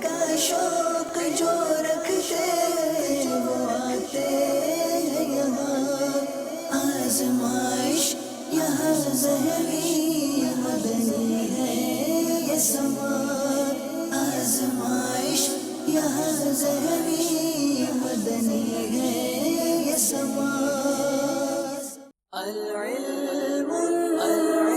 کا شوق جو رکھتے وہ آتے ہیں یہاں، آزمائش یہاں ذہنی مدنی ہے یہ سما، آزمائش یہاں ذہنی مدنی ہے یہ سما۔ العلم العلم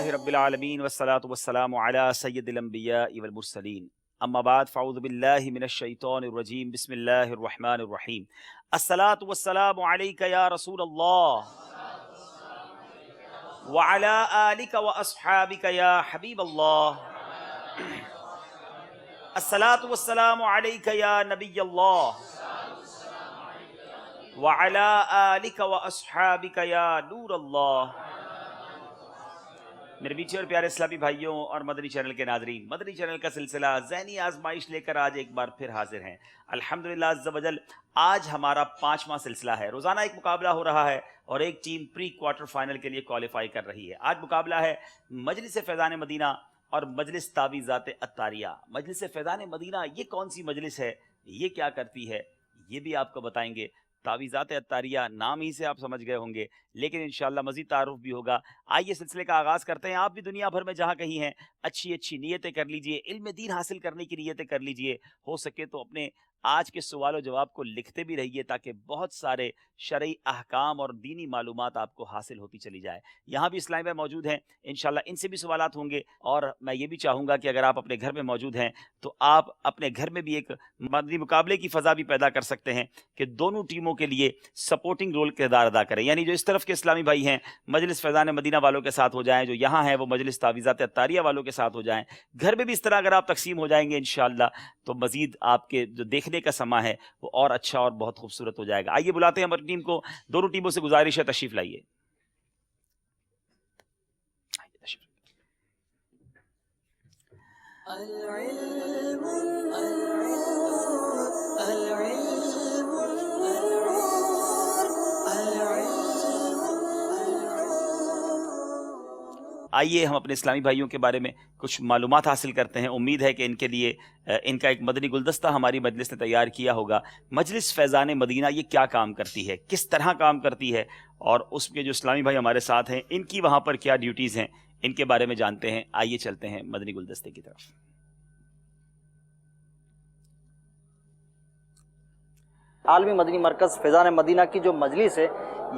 رب العالمین والصلاة والسلام علی سید الانبیاء والمرسلین، اما بعد فاعوذ باللہ من الشیطان الرجیم، بسم اللہ الرحمن الرحیم۔ الصلاة والسلام علیک یا رسول اللہ وعلی آلک واصحابک یا حبیب اللہ، الصلاة والسلام علیک یا نبی اللہ وعلی آلک واصحابک یا نور اللہ۔ میرے میٹھے اور پیارے اسلامی بھائیوں اور مدنی چینل کے ناظرین، مدنی چینل کا سلسلہ ذہنی آزمائش لے کر آج ایک بار پھر حاضر ہیں الحمدللہ عز و جل۔ آج ہمارا 5واں سلسلہ ہے۔ روزانہ ایک مقابلہ ہو رہا ہے اور ایک ٹیم پری کوارٹر فائنل کے لیے کوالیفائی کر رہی ہے۔ آج مقابلہ ہے مجلس فیضان مدینہ اور مجلس تعویذات عطاریہ۔ مجلس فیضان مدینہ یہ کون سی مجلس ہے، یہ کیا کرتی ہے، یہ بھی آپ کو بتائیں گے۔ تعویذات عطاریہ نام ہی سے آپ سمجھ گئے ہوں گے، لیکن انشاءاللہ مزید تعارف بھی ہوگا۔ آئیے سلسلے کا آغاز کرتے ہیں۔ آپ بھی دنیا بھر میں جہاں کہیں ہیں اچھی نیتیں کر لیجئے، علم دین حاصل کرنے کی نیتیں کر لیجئے۔ ہو سکے تو اپنے آج کے سوال و جواب کو لکھتے بھی رہیے تاکہ بہت سارے شرعی احکام اور دینی معلومات آپ کو حاصل ہوتی چلی جائے۔ یہاں بھی اسلامی بھائی موجود ہیں، انشاءاللہ ان سے بھی سوالات ہوں گے، اور میں یہ بھی چاہوں گا کہ اگر آپ اپنے گھر میں موجود ہیں تو آپ اپنے گھر میں بھی ایک مدنی مقابلے کی فضا بھی پیدا کر سکتے ہیں کہ دونوں ٹیموں کے لیے سپورٹنگ رول کردار ادا کریں، یعنی جو اس طرف کے اسلامی بھائی ہیں مجلس فیضان مدینہ والوں کے ساتھ ہو جائیں، جو یہاں ہیں وہ مجلس تعویذات عطاریہ والوں کے ساتھ ہو جائیں۔ گھر میں بھی اس طرح اگر آپ تقسیم ہو جائیں گے انشاءاللہ تو مزید آپ کے جو دیکھنے کا سما ہے وہ اور اچھا اور بہت خوبصورت ہو جائے گا۔ آئیے بلاتے ہیں ہماری ٹیم کو، دونوں ٹیموں سے گزارش ہے تشریف لائیے۔ آئیے ہم اپنے اسلامی بھائیوں کے بارے میں کچھ معلومات حاصل کرتے ہیں۔ امید ہے کہ ان کے لیے ان کا ایک مدنی گلدستہ ہماری مجلس نے تیار کیا ہوگا۔ مجلس فیضان مدینہ یہ کیا کام کرتی ہے، کس طرح کام کرتی ہے، اور اس کے جو اسلامی بھائی ہمارے ساتھ ہیں ان کی وہاں پر کیا ڈیوٹیز ہیں، ان کے بارے میں جانتے ہیں۔ آئیے چلتے ہیں مدنی گلدستے کی طرف۔ عالمی مدنی مرکز فیضان مدینہ کی جو مجلس ہے،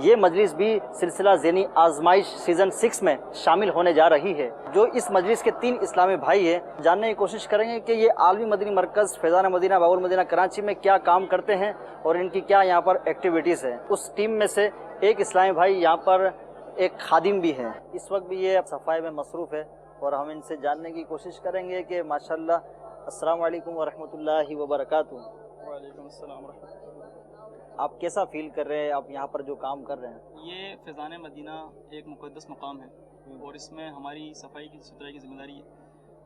یہ مجلس بھی سلسلہ ذہنی آزمائش سیزن 6 میں شامل ہونے جا رہی ہے۔ جو اس مجلس کے 3 اسلامی بھائی ہیں، جاننے کی کوشش کریں گے کہ یہ عالمی مدنی مرکز فیضان مدینہ باب المدینہ کراچی میں کیا کام کرتے ہیں اور ان کی کیا یہاں پر ایکٹیویٹیز ہیں۔ اس ٹیم میں سے ایک اسلامی بھائی یہاں پر ایک خادم بھی ہیں، اس وقت بھی یہ صفائی میں مصروف ہے، اور ہم ان سے جاننے کی کوشش کریں گے کہ ماشاءاللہ۔ السلام علیکم ورحمۃ اللہ وبرکاتہ۔ وعلیکم السلام ورحمۃ اللہ۔ آپ کیسا فیل کر رہے ہیں آپ یہاں پر جو کام کر رہے ہیں؟ یہ فیضان مدینہ ایک مقدس مقام ہے اور اس میں ہماری صفائی کی ستھرائی کی ذمہ داری ہے۔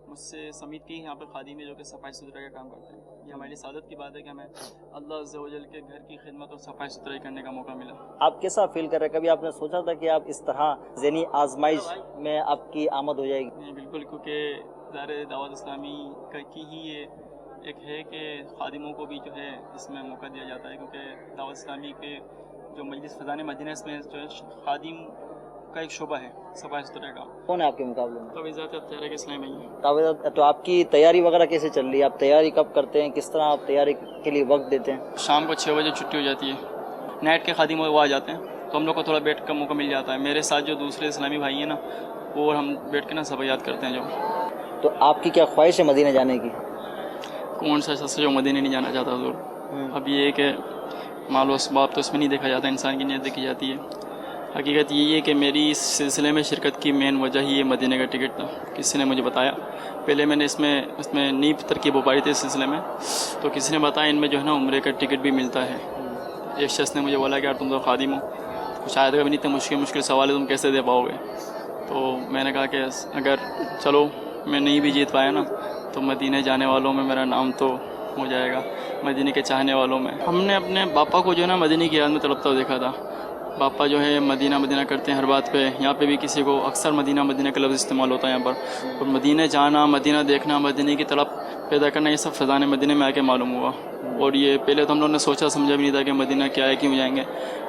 مجھ سے سمیت کے ہی یہاں پر خادم ہے جو کہ صفائی ستھرائی کا کام کرتے ہیں۔ یہ ہماری سعادت کی بات ہے کہ ہمیں اللہ عز و جل کے گھر کی خدمت اور صفائی ستھرائی کرنے کا موقع ملا۔ آپ کیسا فیل کر رہے ہیں؟ کبھی آپ نے سوچا تھا کہ آپ اس طرح ذہنی آزمائش میں آپ کی آمد ہو جائے گی؟ نہیں، بالکل، کیونکہ ظاہر دعوت اسلامی کی ہی یہ ایک ہے کہ خادموں کو بھی جو ہے اس میں موقع دیا جاتا ہے، کیونکہ دعوت اسلامی کے جو مجلس فیضان مدینہ اس میں جو ہے خادم کا ایک شعبہ ہے صفائی ستھرائی کا۔ کون ہے آپ کے مقابلے میں؟ تعویذات عطاریہ کے اسلامی بھائی ہیں۔ تعویذات، تو آپ کی تیاری وغیرہ کیسے چل رہی ہے؟ آپ تیاری کب کرتے ہیں؟ کس طرح آپ تیاری کے لیے وقت دیتے ہیں؟ شام کو 6 بجے چھٹی ہو جاتی ہے، نائٹ کے خادم وہ آ جاتے ہیں تو ہم لوگ کو تھوڑا بیٹھ کا موقع مل جاتا ہے۔ میرے ساتھ جو دوسرے اسلامی بھائی ہیں نا، وہ ہم بیٹھ کے نا صفائیات کرتے ہیں۔ جو تو آپ کی کیا خواہش ہے مدینہ جانے کی؟ کون سا شخص جو مدینہ نہیں جانا چاہتا حضور؟ اب یہ ہے کہ مال و اسباب تو اس میں نہیں دیکھا جاتا، انسان کی نیت دیکھی جاتی ہے۔ حقیقت یہی ہے کہ میری اس سلسلے میں شرکت کی مین وجہ ہی یہ مدینہ کا ٹکٹ تھا۔ کسی نے مجھے بتایا، پہلے میں نے اس میں نیب ترکیب ہو پائی تھی اس سلسلے میں، تو کسی نے بتایا ان میں جو ہے نا عمرے کا ٹکٹ بھی ملتا ہے، ایک شخص نے مجھے بولا کہ یار تم تو خادم ہو، کچھ آیت کا بھی نہیں، اتنے مشکل سوال ہے تم کیسے دے پاؤ گے؟ تو میں نے کہا کہ اگر چلو میں نہیں بھی جیت پایا نا تو مدینہ جانے والوں میں میرا نام تو ہو جائے گا، مدینہ کے چاہنے والوں میں۔ ہم نے اپنے باپا کو جو ہے نا مدینہ کی یاد میں تڑپتا ہوا دیکھا تھا۔ باپا جو ہے مدینہ مدینہ کرتے ہیں ہر بات پہ، یہاں پہ بھی کسی کو اکثر مدینہ مدینہ کا لفظ استعمال ہوتا ہے یہاں پر، اور مدینہ جانا، مدینہ دیکھنا، مدینہ کی طلب پیدا کرنا، یہ سب فیضان مدینہ میں آ کے معلوم ہوا۔ اور یہ پہلے تو ہم لوگوں نے سوچا سمجھا بھی نہیں تھا کہ مدینہ کیا ہے، کیوں جائیں گے،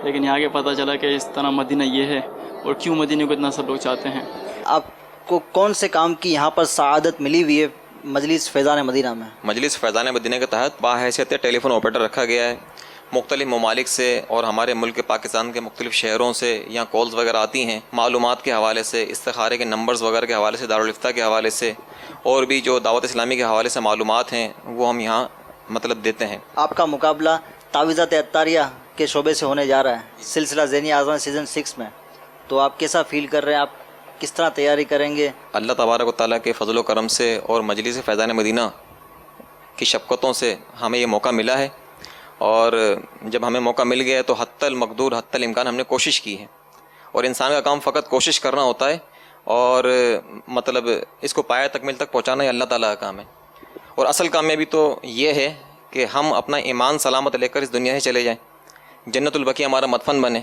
لیکن یہاں کے پتہ چلا کہ اس طرح مدینہ یہ ہے اور کیوں مدینہ کو اتنا سب لوگ چاہتے ہیں۔ آپ کو کون سے کام کی یہاں پر سعادت ملی ہوئی ہے مجلس فیضان مدینہ میں؟ مجلس فیضان مدینہ کے تحت باحیثیت ٹیلی فون آپریٹر رکھا گیا ہے۔ مختلف ممالک سے اور ہمارے ملک پاکستان کے مختلف شہروں سے یہاں کالز وغیرہ آتی ہیں، معلومات کے حوالے سے، استخارے کے نمبرز وغیرہ کے حوالے سے، دارالفتہ کے حوالے سے، اور بھی جو دعوت اسلامی کے حوالے سے معلومات ہیں وہ ہم یہاں دیتے ہیں۔ آپ کا مقابلہ تعویذات عطاریہ کے شعبے سے ہونے جا رہا ہے سلسلہ ذہنی آزمائش سیزن 6 میں، تو آپ کیسا فیل کر رہے ہیں؟ آپ کس طرح تیاری کریں گے؟ اللہ تبارک و تعالیٰ کے فضل و کرم سے اور مجلس فیضان مدینہ کی شفقتوں سے ہمیں یہ موقع ملا ہے، اور جب ہمیں موقع مل گیا ہے تو حتی المقدور حتی الامکان ہم نے کوشش کی ہے، اور انسان کا کام فقط کوشش کرنا ہوتا ہے، اور اس کو پایہ تکمیل تک پہنچانا ہی اللہ تعالیٰ کا کام ہے۔ اور اصل کامیابی تو یہ ہے کہ ہم اپنا ایمان سلامت لے کر اس دنیا سے چلے جائیں، جنت البقیع ہمارا مدفن بنے،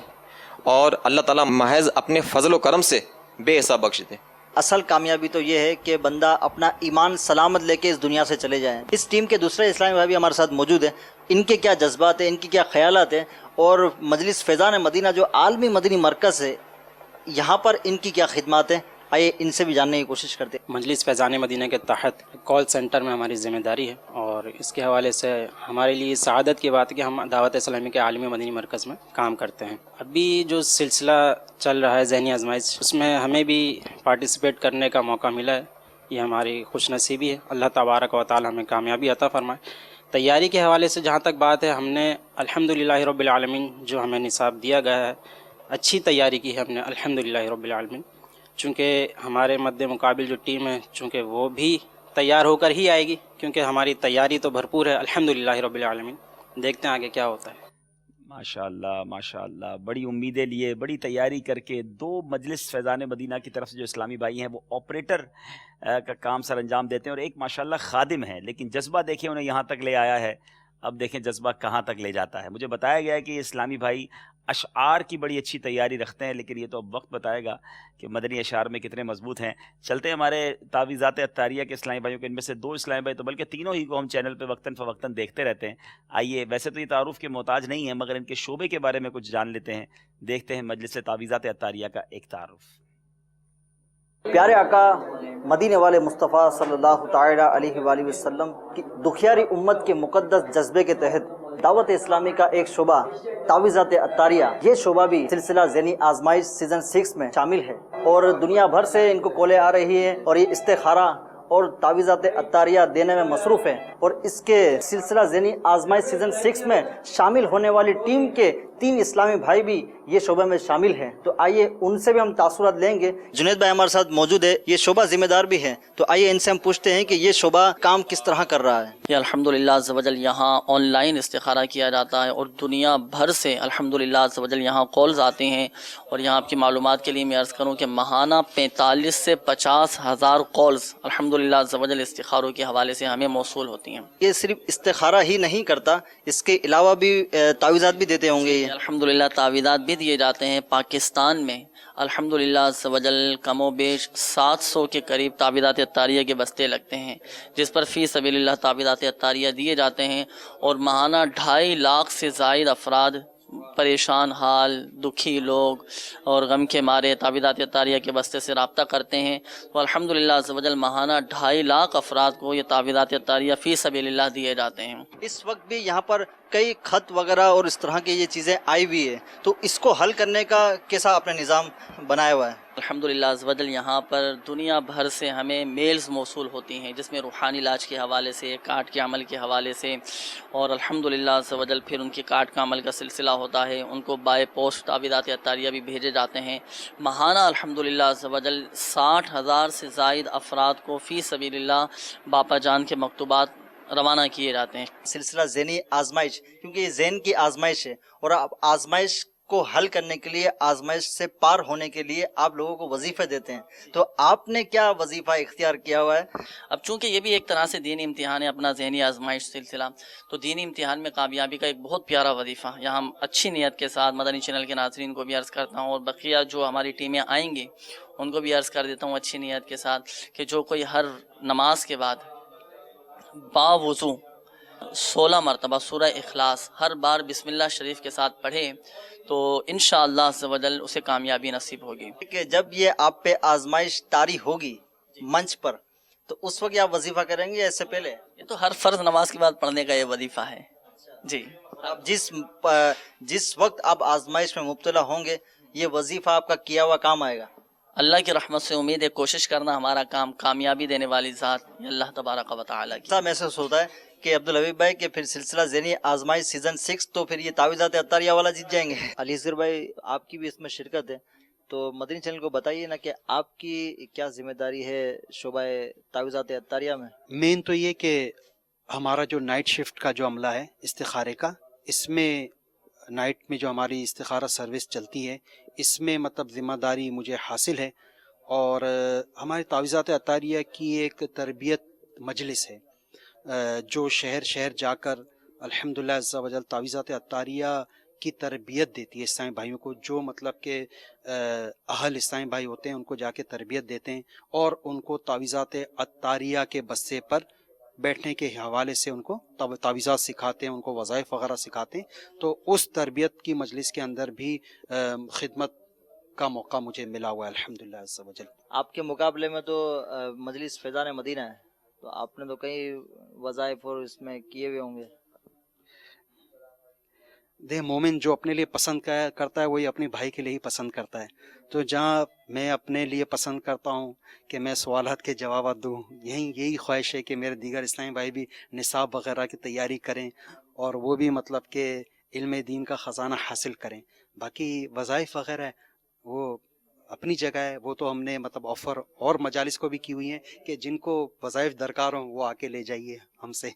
اور اللہ تعالیٰ محض اپنے فضل و کرم سے بے حساب بخش دے۔ اصل کامیابی تو یہ ہے کہ بندہ اپنا ایمان سلامت لے کے اس دنیا سے چلے جائیں۔ اس ٹیم کے دوسرے اسلامی بھائی بھی ہمارے ساتھ موجود ہیں، ان کے کیا جذبات ہیں، ان کی کیا خیالات ہیں، اور مجلس فیضان مدینہ جو عالمی مدنی مرکز ہے یہاں پر ان کی کیا خدمات ہیں، آئیے ان سے بھی جاننے کی کوشش کرتے ہیں۔ مجلس فیضان مدینہ کے تحت کال سینٹر میں ہماری ذمہ داری ہے، اور اس کے حوالے سے ہمارے لیے سعادت کی بات ہے کہ ہم دعوت اسلامی کے عالمی مدنی مرکز میں کام کرتے ہیں۔ ابھی جو سلسلہ چل رہا ہے ذہنی آزمائش، اس میں ہمیں بھی پارٹیسپیٹ کرنے کا موقع ملا ہے، یہ ہماری خوش نصیبی ہے، اللہ تبارک و تعالی ہمیں کامیابی عطا فرمائے۔ تیاری کے حوالے سے جہاں تک بات ہے، ہم نے الحمدللہ رب العالمین جو ہمیں نصاب دیا گیا ہے اچھی تیاری کی ہے ہم نے الحمدللہ رب العالمین، چونکہ ہمارے مد مقابل جو ٹیم ہے چونکہ وہ بھی تیار ہو کر ہی آئے گی، کیونکہ ہماری تیاری تو بھرپور ہے الحمدللہ رب العالمین۔ دیکھتے ہیں آگے کیا ہوتا ہے۔ ماشاءاللہ ماشاءاللہ، بڑی امیدیں لیے، بڑی تیاری کر کے دو مجلس فیضان مدینہ کی طرف سے جو اسلامی بھائی ہیں وہ آپریٹر کا کام سر انجام دیتے ہیں، اور ایک ماشاءاللہ خادم ہے، لیکن جذبہ دیکھیں انہیں یہاں تک لے آیا ہے، اب دیکھیں جذبہ کہاں تک لے جاتا ہے۔ مجھے بتایا گیا ہے کہ یہ اسلامی بھائی اشعار کی بڑی اچھی تیاری رکھتے ہیں، لیکن یہ تو اب وقت بتائے گا کہ مدنی اشعار میں کتنے مضبوط ہیں۔ چلتے ہیں ہمارے تعویذات عطاریہ کے اسلامی بھائیوں کے، ان میں سے دو اسلامی بھائی تو بلکہ تینوں ہی کو ہم چینل پہ وقتاً فوقتاً دیکھتے رہتے ہیں۔ آئیے، ویسے تو یہ تعارف کے محتاج نہیں ہیں، مگر ان کے شعبے کے بارے میں کچھ جان لیتے ہیں۔ دیکھتے ہیں مجلس تعویذات عطاریہ کا ایک تعارف۔ پیارے آقا مدینے والے مصطفیٰ صلی اللہ تعالی علیہ وآلہ وسلم کی دکھیاری امت کے مقدس جذبے کے تحت دعوت اسلامی کا ایک شعبہ تعویذات عطاریہ، یہ شعبہ بھی سلسلہ ذہنی آزمائش سیزن 6 میں شامل ہے، اور دنیا بھر سے ان کو کالیں آ رہی ہیں، اور یہ استخارہ اور تعویذات عطاریہ دینے میں مصروف ہیں، اور اس کے سلسلہ ذہنی آزمائش سیزن 6 میں شامل ہونے والی ٹیم کے 3 اسلامی بھائی بھی یہ شعبے میں شامل ہیں، تو آئیے ان سے بھی ہم تاثرات لیں گے۔ جنید بھائی ہمارے ساتھ موجود ہے، یہ شعبہ ذمہ دار بھی ہے، تو آئیے ان سے ہم پوچھتے ہیں کہ یہ شعبہ کام کس طرح کر رہا ہے۔ یہ الحمدللہ عز و جل یہاں آن لائن استخارہ کیا جاتا ہے، اور دنیا بھر سے الحمدللہ عز و جل یہاں کالز آتے ہیں، اور یہاں آپ کی معلومات کے لیے میں عرض کروں کہ ماہانہ 45 سے 50 ہزار کالز الحمدللہ عز و جل استخاروں کے حوالے سے ہمیں موصول ہوتی ہیں۔ یہ صرف استخارہ ہی نہیں کرتا، اس کے علاوہ بھی تعویذات بھی دیتے ہوں گے یہ؟ الحمدللہ تعویذات بھی دیے جاتے ہیں۔ پاکستان میں الحمدللہ عز و جل کم و بیش 700 کے قریب تعویذات عطاریہ کے بستے لگتے ہیں، جس پر فی سبیل اللہ تعویذات عطاریہ دیے جاتے ہیں، اور ماہانہ 2.5 لاکھ سے زائد افراد، پریشان حال، دکھی لوگ اور غم کے مارے تعویذات عطاریہ کے بستے سے رابطہ کرتے ہیں، تو الحمدللہ عز و جل ماہانہ 2.5 لاکھ افراد کو یہ تعویذات عطاریہ فی سبیل اللہ دیے جاتے ہیں۔ اس وقت بھی یہاں پر کئی خط وغیرہ اور اس طرح کی یہ چیزیں آئی ہوئی ہے، تو اس کو حل کرنے کا کیسا آپ نے نظام بنایا ہوا ہے؟ الحمدللہ عز و جل یہاں پر دنیا بھر سے ہمیں میلز موصول ہوتی ہیں، جس میں روحانی علاج کے حوالے سے، کارڈ کے عمل کے حوالے سے، اور الحمدللہ عز و جل پھر ان کے کارڈ کا عمل کا سلسلہ ہوتا ہے، ان کو بائی پوسٹ تعویذات عطاریہ بھی بھیجے جاتے ہیں۔ ماہانہ الحمدللہ عز و جل 60,000 سے زائد افراد کو فی سبیل اللہ باپا جان کے مکتوبات روانہ کیے جاتے ہیں۔ سلسلہ ذہنی آزمائش، کیونکہ یہ ذہن کی آزمائش ہے، اور اب آزمائش کو حل کرنے کے لیے، آزمائش سے پار ہونے کے لیے آپ لوگوں کو وظیفے دیتے ہیں، تو آپ نے کیا وظیفہ اختیار کیا ہوا ہے؟ اب چونکہ یہ بھی ایک طرح سے دینی امتحان ہے، اپنا ذہنی آزمائش سلسلہ، تو دینی امتحان میں کامیابی کا ایک بہت پیارا وظیفہ یہاں اچھی نیت کے ساتھ مدنی چینل کے ناظرین کو بھی عرض کرتا ہوں، اور بقیہ جو ہماری ٹیمیں آئیں گی ان کو بھی عرض کر دیتا ہوں اچھی نیت کے ساتھ، کہ جو کوئی ہر نماز کے بعد باوضو 16 مرتبہ سورہ اخلاص ہر بار بسم اللہ شریف کے ساتھ پڑھے تو انشاءاللہ عز و جل اسے کامیابی نصیب ہوگی۔ کہ جب یہ آپ پہ آزمائش طاری ہوگی منچ پر، تو اس وقت آپ وظیفہ کریں گے یا اس سے پہلے؟ یہ تو ہر فرض نماز کے بعد پڑھنے کا یہ وظیفہ ہے جی۔ آپ جس وقت آپ آزمائش میں مبتلا ہوں گے، یہ وظیفہ آپ کا کیا ہوا کام آئے گا۔ اللہ کی رحمت سے امید ہے، کوشش کرنا ہمارا کام، کامیابی دینے والی ذات یہ اللہ تبارک و تعالیٰ کی۔ ایسا محسوس ہوتا ہے کہ عبدالحبیب بھائی کہ پھر سلسلہ ذہنی آزمائش سیزن 6 تو پھر یہ تعویذات عطاریہ والا جیت جائیں گے۔ علی اصغر بھائی آپ کی بھی اس میں شرکت ہے، تو مدنی چینل کو بتائیے نا کہ آپ کی کیا ذمہ داری ہے شعبہ تعویذات عطاریہ میں؟ مین تو یہ کہ ہمارا جو نائٹ شفٹ کا جو عملہ ہے استخارے کا، اس میں نائٹ میں جو ہماری استخارہ سروس چلتی ہے، اس میں مطلب ذمہ داری مجھے حاصل ہے، اور ہماری تعویذات عطاریہ کی ایک تربیت مجلس ہے جو شہر شہر جا کر الحمدللہ عز و جل تعویذات عطاریہ کی تربیت دیتی ہے اسلامی بھائیوں کو، جو مطلب کہ اہل اسلامی بھائی ہوتے ہیں ان کو جا کے تربیت دیتے ہیں، اور ان کو تعویذات عطاریہ کے بسے پر بیٹھنے کے حوالے سے ان کو تعویذات سکھاتے ہیں، ان کو وظائف وغیرہ سکھاتے ہیں۔ تو اس تربیت کی مجلس کے اندر بھی خدمت کا موقع مجھے ملا ہوا ہے الحمدللہ عز و جل۔ آپ کے مقابلے میں تو مجلس فیضان مدینہ ہے، تو آپ نے تو کئی وظائف اور اس میں کیے ہوئے ہوں گے۔ دے مومن جو اپنے لیے پسند کرتا ہے وہی اپنے بھائی کے لیے ہی پسند کرتا ہے، تو جہاں میں اپنے لیے پسند کرتا ہوں کہ میں سوالات کے جوابات دوں، یہی خواہش ہے کہ میرے دیگر اسلامی بھائی بھی نصاب وغیرہ کی تیاری کریں اور وہ بھی مطلب کہ علم دین کا خزانہ حاصل کریں۔ باقی وظائف وغیرہ وہ اپنی جگہ ہے، وہ تو ہم نے مطلب آفر اور مجالس کو بھی کی ہوئی ہیں کہ جن کو وظائف درکار ہوں وہ آ کے لے جائیے ہم سے۔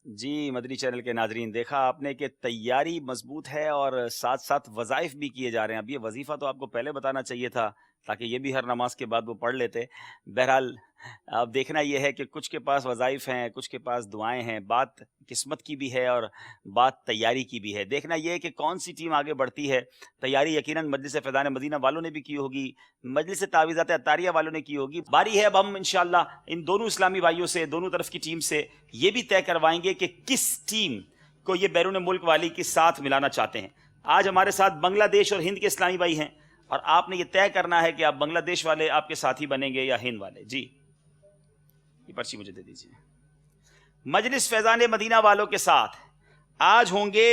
جی مدنی چینل کے ناظرین، دیکھا آپ نے کہ تیاری مضبوط ہے اور ساتھ ساتھ وظائف بھی کیے جا رہے ہیں۔ اب یہ وظیفہ تو آپ کو پہلے بتانا چاہیے تھا تاکہ یہ بھی ہر نماز کے بعد وہ پڑھ لیتے۔ بہرحال اب دیکھنا یہ ہے کہ کچھ کے پاس وظائف ہیں، کچھ کے پاس دعائیں ہیں، بات قسمت کی بھی ہے اور بات تیاری کی بھی ہے۔ دیکھنا یہ ہے کہ کون سی ٹیم آگے بڑھتی ہے۔ تیاری یقیناً مجلس فیضان مدینہ والوں نے بھی کی ہوگی، مجلس تعویذات عطاریہ والوں نے کی ہوگی۔ باری ہے اب ہم انشاءاللہ ان دونوں اسلامی بھائیوں سے، دونوں طرف کی ٹیم سے یہ بھی طے کروائیں گے کہ کس ٹیم کو یہ بیرون ملک والی کے ساتھ ملانا چاہتے ہیں۔ آج ہمارے ساتھ بنگلہ دیش اور ہند کے اسلامی بھائی ہیں، اور آپ نے یہ طے کرنا ہے کہ آپ بنگلہ دیش والے آپ کے ساتھی بنیں گے یا ہند والے۔ جی یہ پرچی مجھے دے دیجیے۔ مجلس فیضان مدینہ والوں کے ساتھ آج ہوں گے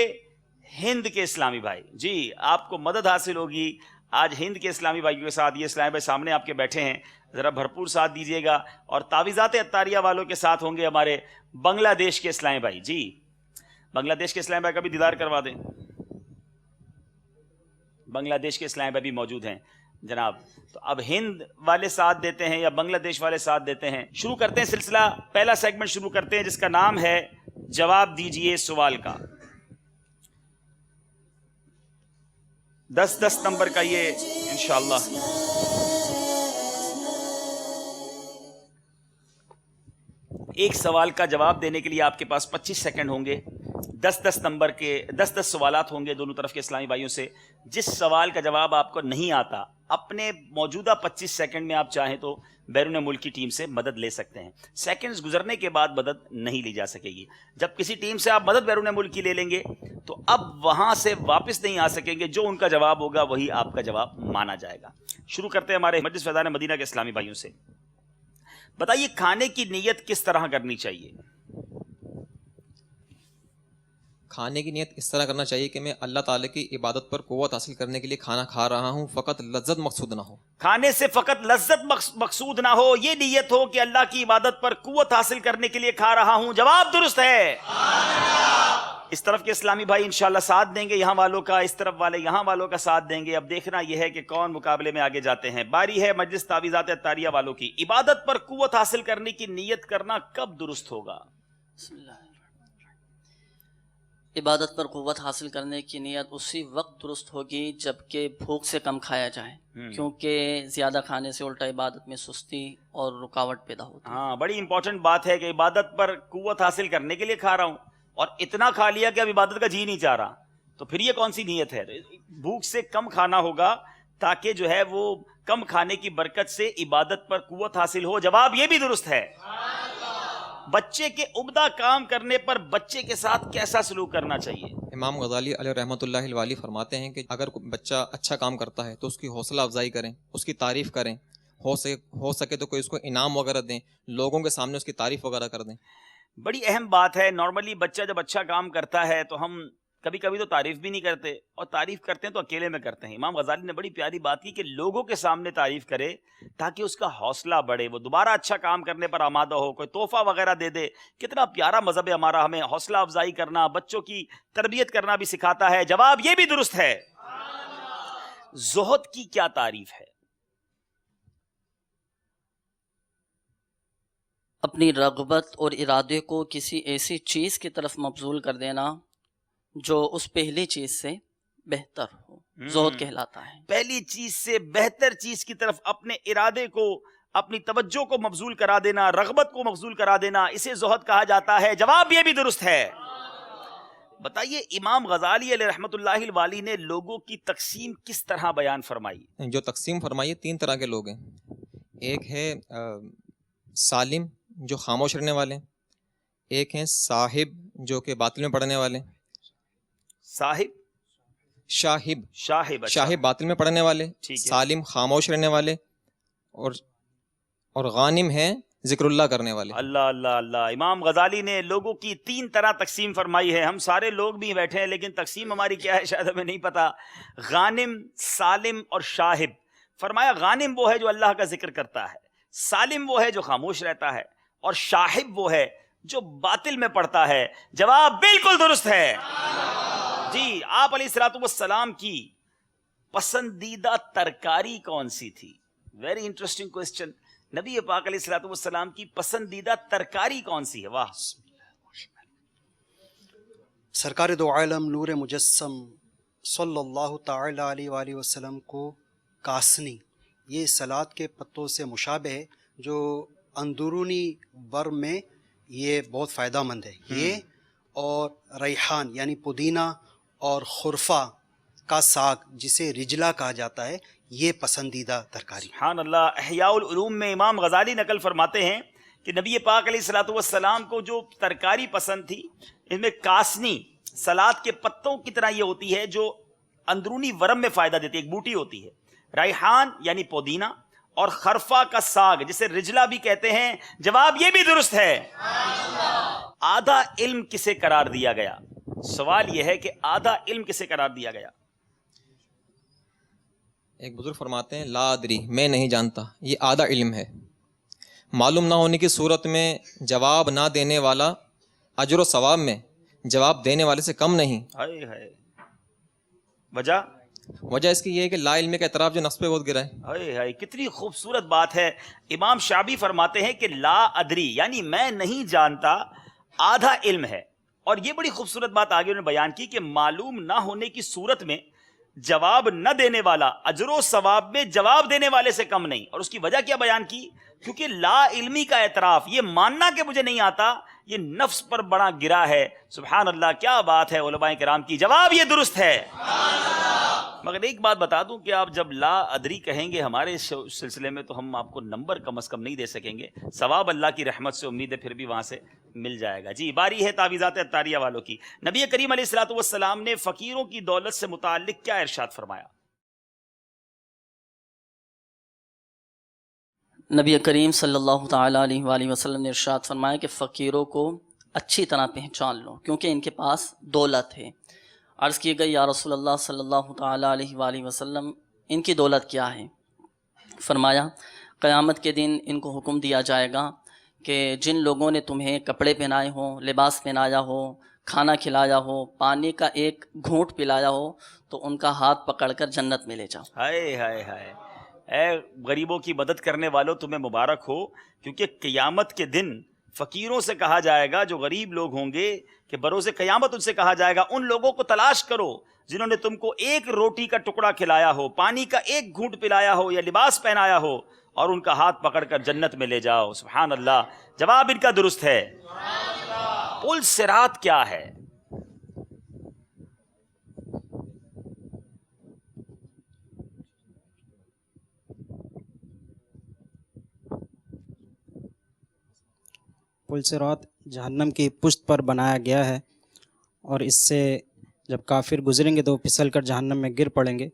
ہند کے اسلامی بھائی۔ جی آپ کو مدد حاصل ہوگی آج ہند کے اسلامی بھائیوں کے ساتھ۔ یہ اسلامی بھائی سامنے آپ کے بیٹھے ہیں، ذرا بھرپور ساتھ دیجیے گا۔ اور تعویذات عطاریہ والوں کے ساتھ ہوں گے ہمارے بنگلہ دیش کے اسلامی بھائی۔ جی بنگلہ دیش کے اسلامی بھائی کا بھی دیدار کروا دیں۔ بنگلہ دیش کے اسلامی بھائی بھی موجود ہیں جناب۔ تو اب ہند والے ساتھ دیتے ہیں یا بنگلہ دیش والے ساتھ دیتے ہیں؟ شروع کرتے ہیں سلسلہ، پہلا سیگمنٹ شروع کرتے ہیں جس کا نام ہے جواب دیجئے سوال کا۔ 10 نمبر کا یہ انشاءاللہ ایک سوال کا جواب دینے کے لیے آپ کے پاس 25 سیکنڈ ہوں گے۔ 10 نمبر کے 10 سوالات ہوں گے دونوں طرف کے اسلامی بھائیوں سے۔ جس سوال کا جواب آپ کو نہیں آتا، اپنے موجودہ 25 سیکنڈ میں آپ چاہیں تو بیرون ملک کی ٹیم سے مدد لے سکتے ہیں۔ سیکنڈز گزرنے کے بعد مدد نہیں لی جا سکے گی۔ جب کسی ٹیم سے آپ مدد بیرون ملک کی لے لیں گے تو اب وہاں سے واپس نہیں آ سکیں گے، جو ان کا جواب ہوگا وہی آپ کا جواب مانا جائے گا۔ شروع کرتے ہیں ہمارے مجلس فیضان مدینہ کے اسلامی بھائیوں سے۔ بتائیے کھانے کی نیت کس طرح کرنی چاہیے؟ کھانے کی نیت اس طرح کرنا چاہیے کہ میں اللہ تعالیٰ کی عبادت پر قوت حاصل کرنے کے لیے کھانا کھا رہا ہوں، فقط لذت مقصود نہ ہو۔ کھانے سے فقط لذت مقصود نہ ہو، یہ نیت ہو کہ اللہ کی عبادت پر قوت حاصل کرنے کے لیے کھا رہا ہوں۔ جواب درست ہے۔ اس طرف کے اسلامی بھائی انشاءاللہ ساتھ دیں گے یہاں والوں کا، اس طرف والے یہاں والوں کا ساتھ دیں گے۔ اب دیکھنا یہ ہے کہ کون مقابلے میں آگے جاتے ہیں۔ باری ہے مجلس تعویذات عطاریہ والوں کی۔ عبادت پر قوت حاصل کرنے کی نیت کرنا کب درست ہوگا؟ بسم اللہ الرحمن الرحیم۔ عبادت پر قوت حاصل کرنے کی نیت اسی وقت درست ہوگی جب کہ بھوک سے کم کھایا جائے، کیونکہ زیادہ کھانے سے الٹا عبادت میں سستی اور رکاوٹ پیدا ہوتی ہے۔ ہاں، بڑی امپورٹنٹ بات ہے کہ عبادت پر قوت حاصل کرنے کے لیے کھا رہا ہوں اور اتنا کھا لیا کہ اب عبادت کا جی نہیں چاہ رہا، تو پھر یہ کون سی نیت ہے؟ بھوک سے کم کھانا ہوگا تاکہ جو ہے وہ کم کھانے کی برکت سے عبادت پر قوت حاصل ہو۔ جواب یہ بھی درست ہے۔ بچے کے عمدہ کام کرنے پر بچے کے ساتھ کیسا سلوک کرنا چاہیے؟ امام غزالی علیہ رحمۃ اللہ الوالی فرماتے ہیں کہ اگر کوئی بچہ اچھا کام کرتا ہے تو اس کی حوصلہ افزائی کریں، اس کی تعریف کریں، ہو سکے تو کوئی اس کو انعام وغیرہ دیں، لوگوں کے سامنے اس کی تعریف وغیرہ کر دیں۔ بڑی اہم بات ہے۔ نارملی بچہ جب اچھا کام کرتا ہے تو ہم کبھی کبھی تو تعریف بھی نہیں کرتے، اور تعریف کرتے ہیں تو اکیلے میں کرتے ہیں۔ امام غزالی نے بڑی پیاری بات کی کہ لوگوں کے سامنے تعریف کرے تاکہ اس کا حوصلہ بڑھے، وہ دوبارہ اچھا کام کرنے پر آمادہ ہو، کوئی تحفہ وغیرہ دے دے۔ کتنا پیارا مذہب ہے ہمارا، ہمیں حوصلہ افزائی کرنا، بچوں کی تربیت کرنا بھی سکھاتا ہے۔ جواب یہ بھی درست ہے۔ زہد کی کیا تعریف ہے؟ اپنی رغبت اور ارادے کو کسی ایسی چیز کی طرف مبذول کر دینا جو اس پہلی چیز سے بہتر ہو، زہد کہلاتا ہے۔ پہلی چیز سے بہتر چیز کی طرف اپنے ارادے کو، اپنی توجہ کو مبذول کرا دینا، رغبت کو مبذول کرا دینا، اسے زہد کہا جاتا ہے۔ جواب یہ بھی درست ہے۔ بتائیے امام غزالی علیہ رحمۃ اللہ الوالی نے لوگوں کی تقسیم کس طرح بیان فرمائی؟ جو تقسیم فرمائی، 3 طرح کے لوگ ہیں۔ ایک ہے سالم جو خاموش رہنے والے، ایک ہیں صاحب جو کہ باطل میں پڑھنے والے، شاہب باطل میں پڑھنے والے، سالم خاموش رہنے والے، اور غانم ہیں ذکر اللہ کرنے والے۔ اللہ اللہ اللہ۔ امام غزالی نے لوگوں کی 3 طرح تقسیم فرمائی ہے۔ ہم سارے لوگ بھی بیٹھے ہیں لیکن تقسیم ہماری کیا ہے شاید ہمیں نہیں پتا۔ غانم، سالم اور شاہب۔ فرمایا غانم وہ ہے جو اللہ کا ذکر کرتا ہے، سالم وہ ہے جو خاموش رہتا ہے، اور شاہب وہ ہے جو باطل میں پڑتا ہے۔ جواب بالکل درست ہے۔ جی، آپ علیہ الصلوۃ والسلام کی پسندیدہ ترکاری کون سی تھی؟ Very interesting question. نبی پاک علیہ الصلوۃ والسلام کی پسندیدہ ترکاری کون سی ہے؟ واہ! سرکار دو عالم نور مجسم صلی اللہ تعالی علیہ وآلہ وسلم کو کاسنی، یہ سلاد کے پتوں سے مشابہ ہے جو اندرونی ورم میں یہ بہت فائدہ مند ہے۔ یہ اور ریحان یعنی پودینہ اور خرفہ کا ساگ جسے رجلا کہا جاتا ہے، یہ پسندیدہ ترکاری۔ سبحان اللہ۔ احیاء العلوم میں امام غزالی نقل فرماتے ہیں کہ نبی پاک علیہ الصلوۃ والسلام کو جو ترکاری پسند تھی، اس میں کاسنی سلاد کے پتوں کی طرح یہ ہوتی ہے جو اندرونی ورم میں فائدہ دیتی ہے، ایک بوٹی ہوتی ہے۔ ریحان یعنی پودینہ، اور خرفہ کا ساگ جسے رجلا بھی کہتے ہیں۔ جواب یہ بھی درست ہے۔ آدھا علم کسے قرار دیا گیا؟ سوال یہ ہے کہ آدھا علم کسے قرار دیا گیا؟ ایک بزرگ فرماتے ہیں لا ادری، میں نہیں جانتا، یہ آدھا علم ہے۔ معلوم نہ ہونے کی صورت میں جواب نہ دینے والا اجر و ثواب میں جواب دینے والے سے کم نہیں۔ ہائے ہائے۔ وجہ اس کی یہ ہے کہ لا علم کا اعتراف جو نفس پہ بہت گرا ہے۔ ہائے ہائے، کتنی خوبصورت بات ہے۔ امام شعبی فرماتے ہیں کہ لا ادری یعنی میں نہیں جانتا آدھا علم ہے، اور یہ بڑی خوبصورت بات آگے انہوں نے بیان کی کہ معلوم نہ ہونے کی صورت میں جواب نہ دینے والا اجر و ثواب میں جواب دینے والے سے کم نہیں۔ اور اس کی وجہ کیا بیان کی؟ کیونکہ لا علمی کا اعتراف، یہ ماننا کہ مجھے نہیں آتا، یہ نفس پر بڑا گرا ہے۔ سبحان اللہ، کیا بات ہے علماء کرام کی۔ جواب یہ درست ہے۔ مگر ایک بات بتا دوں کہ آپ جب لا ادری کہیں گے ہمارے سلسلے میں تو ہم آپ کو نمبر کم از کم نہیں دے سکیں گے، ثواب اللہ کی رحمت سے امید ہے پھر بھی وہاں سے مل جائے گا۔ جی، باری ہے تعویذات عطاریہ والوں کی۔ نبی کریم علیہ الصلوۃ والسلام نے فقیروں کی دولت سے متعلق کیا ارشاد فرمایا؟ نبی کریم صلی اللہ تعالیٰ علیہ وآلہ وسلم نے ارشاد فرمایا کہ فقیروں کو اچھی طرح پہچان لو کیونکہ ان کے پاس دولت ہے۔ عرض کی گئی یا رسول اللہ صلی اللہ تعالیٰ علیہ وآلہ وسلم ان کی دولت کیا ہے؟ فرمایا قیامت کے دن ان کو حکم دیا جائے گا کہ جن لوگوں نے تمہیں کپڑے پہنائے ہوں، لباس پہنایا ہو، کھانا کھلایا ہو، پانی کا ایک گھونٹ پلایا ہو تو ان کا ہاتھ پکڑ کر جنت میں لے جاؤ۔ ہائے ہائے ہائے، اے غریبوں کی مدد کرنے والوں تمہیں مبارک ہو، کیونکہ قیامت کے دن فقیروں سے کہا جائے گا، جو غریب لوگ ہوں گے کہ بروز قیامت ان سے کہا جائے گا ان لوگوں کو تلاش کرو جنہوں نے تم کو ایک روٹی کا ٹکڑا کھلایا ہو، پانی کا ایک گھونٹ پلایا ہو یا لباس پہنایا ہو، اور ان کا ہاتھ پکڑ کر جنت میں لے جاؤ۔ سبحان اللہ، جواب ان کا درست ہے۔ پل صراط کیا ہے؟ پل صراط جہنم کی پشت پر بنایا گیا ہے، اور اس سے جب کافر گزریں گے تو وہ پھسل کر جہنم میں گر پڑیں گے،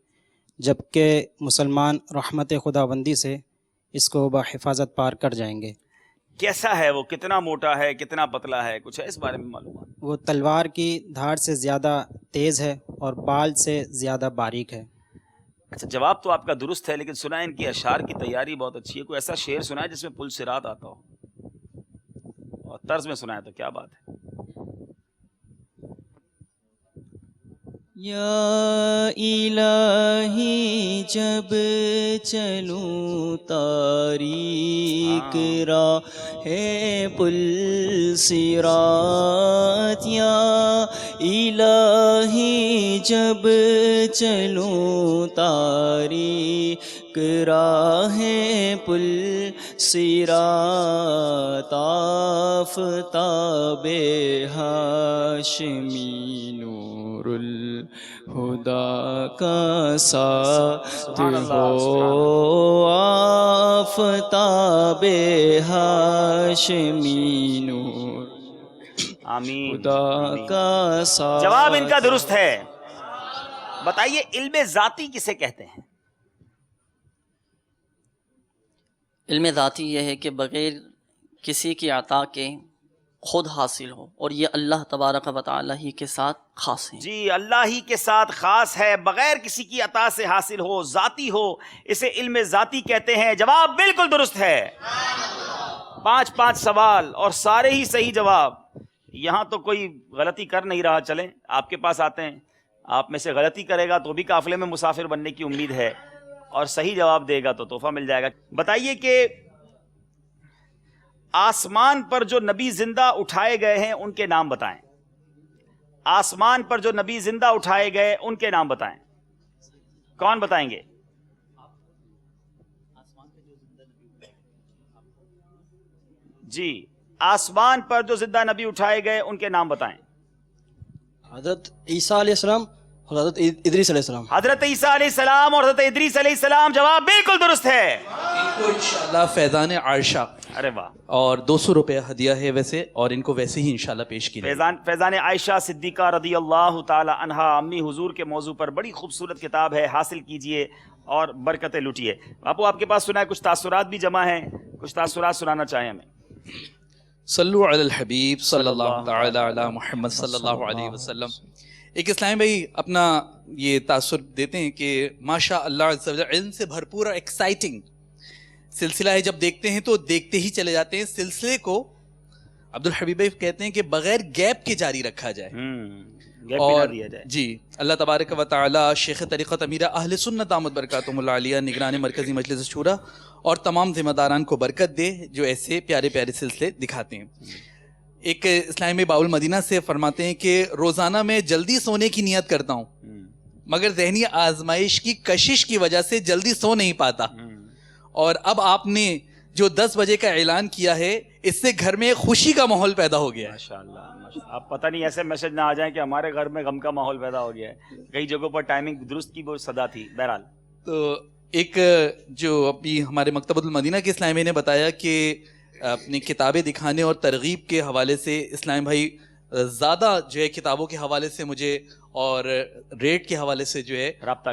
جبکہ مسلمان رحمت خداوندی سے اس کو بحفاظت پار کر جائیں گے۔ کیسا ہے وہ؟ کتنا موٹا ہے، کتنا پتلا ہے؟ کچھ ہے اس بارے میں معلومات؟ وہ تلوار کی دھار سے زیادہ تیز ہے اور بال سے زیادہ باریک ہے۔ اچھا، جواب تو آپ کا درست ہے، لیکن سنا ہے ان کی اشعار کی تیاری بہت اچھی ہے۔ کوئی ایسا شعر سنا ہے جس میں پل صراط آتا ہو اور طرز میں سنا ہے تو کیا بات ہے؟ یا الہی جب چلوں تاریک راہ پل صراط، یا الہی جب چلوں تاریک راہ پل صراط، آفتاب ہاشمی نور الہدا کا ساتھ ہو، آفتاب ہاشمی نور آمین۔ خدا کا ساتھ۔ جواب ان کا درست ہے۔ بتائیے علم ذاتی کسے کہتے ہیں؟ علم ذاتی یہ ہے کہ بغیر کسی کی عطا کے خود حاصل ہو، اور یہ اللہ تبارک و تعالی ہی کے ساتھ خاص ہے۔ جی، اللہ ہی کے ساتھ خاص ہے، بغیر کسی کی عطا سے حاصل ہو، ذاتی ہو، اسے علم ذاتی کہتے ہیں۔ جواب بالکل درست ہے۔ 5 سوال اور سارے ہی صحیح جواب۔ یہاں تو کوئی غلطی کر نہیں رہا، چلیں آپ کے پاس آتے ہیں، آپ میں سے غلطی کرے گا تو بھی قافلے میں مسافر بننے کی امید ہے، اور صحیح جواب دے گا تو تحفہ مل جائے گا۔ بتائیے کہ آسمان پر جو نبی زندہ اٹھائے گئے ہیں ان کے نام بتائیں۔ آسمان پر جو نبی زندہ اٹھائے گئے ان کے نام بتائیں۔ کون بتائیں گے؟ جی، آسمان پر جو زندہ نبی اٹھائے گئے ان کے نام بتائیں۔ حضرت عیسیٰ علیہ السلام اور حضرت ادریس علیہ السلام۔ حضرت عیسیٰ علیہ السلام اور حضرت ادریس علیہ السلام۔ جواب بالکل درست ہے۔ ان کو انشاءاللہ فیضان عائشہ، ارے واہ، اور 200 روپے ہدیہ ہے ویسے، اور ان کو ویسے ہی انشاءاللہ پیش کی۔ فیضان عائشہ صدیقہ رضی اللہ تعالی عنہا، امی حضور کے موضوع پر بڑی خوبصورت کتاب ہے، حاصل کیجئے اور برکتیں لوٹیے۔ باپو آپ کے پاس سنا ہے، کچھ تاثرات بھی جمع ہیں، کچھ تاثرات سنانا چاہیں ہمیں؟ صلو علی الحبیب صلی اللہ تعالی علی محمد صلی اللہ علیہ وسلم۔ ایک اسلامی بھائی اپنا یہ تاثر دیتے ہیں کہ ماشاء اللہ عز و جل علم سے بھرپور اور ایکسائٹنگ سلسلہ ہے، جب دیکھتے ہیں تو دیکھتے ہی چلے جاتے ہیں۔ سلسلے کو عبدالحبیب بھائی کہتے ہیں کہ بغیر گیپ کے جاری رکھا جائے، اور جی اللہ تبارک و تعالی شیخ طریقت امیر اہل سنت دامت برکاتہم العالیہ، نگران مرکزی مجلس شورا اور تمام ذمہ داران کو برکت دے جو ایسے پیارے پیارے سلسلے دکھاتے ہیں۔ ایک اسلامی باول مدینہ سے فرماتے ہیں کہ روزانہ میں جلدی سونے کی نیت کرتا ہوں، مگر ذہنی آزمائش کی کشش کی وجہ سے جلدی سو نہیں پاتا، اور اب آپ نے جو 10 بجے کا اعلان کیا ہے اس سے گھر میں خوشی کا ماحول پیدا ہو گیا ہے۔ ماشاءاللہ، آپ پتہ نہیں ایسے میسج نہ آ جائیں کہ ہمارے گھر میں غم کا ماحول پیدا ہو گیا ہے۔ کئی جگہوں پر ٹائمنگ درست کی وہ صدا تھی۔ بہرحال تو ایک جو ابھی ہمارے مکتبۃ المدینہ کے اسلامی نے بتایا کہ اپنی کتابیں دکھانے اور ترغیب کے حوالے سے اسلام بھائی زیادہ جو ہے کتابوں کے حوالے سے مجھے اور ریٹ کے حوالے سے جو ہے رابطہ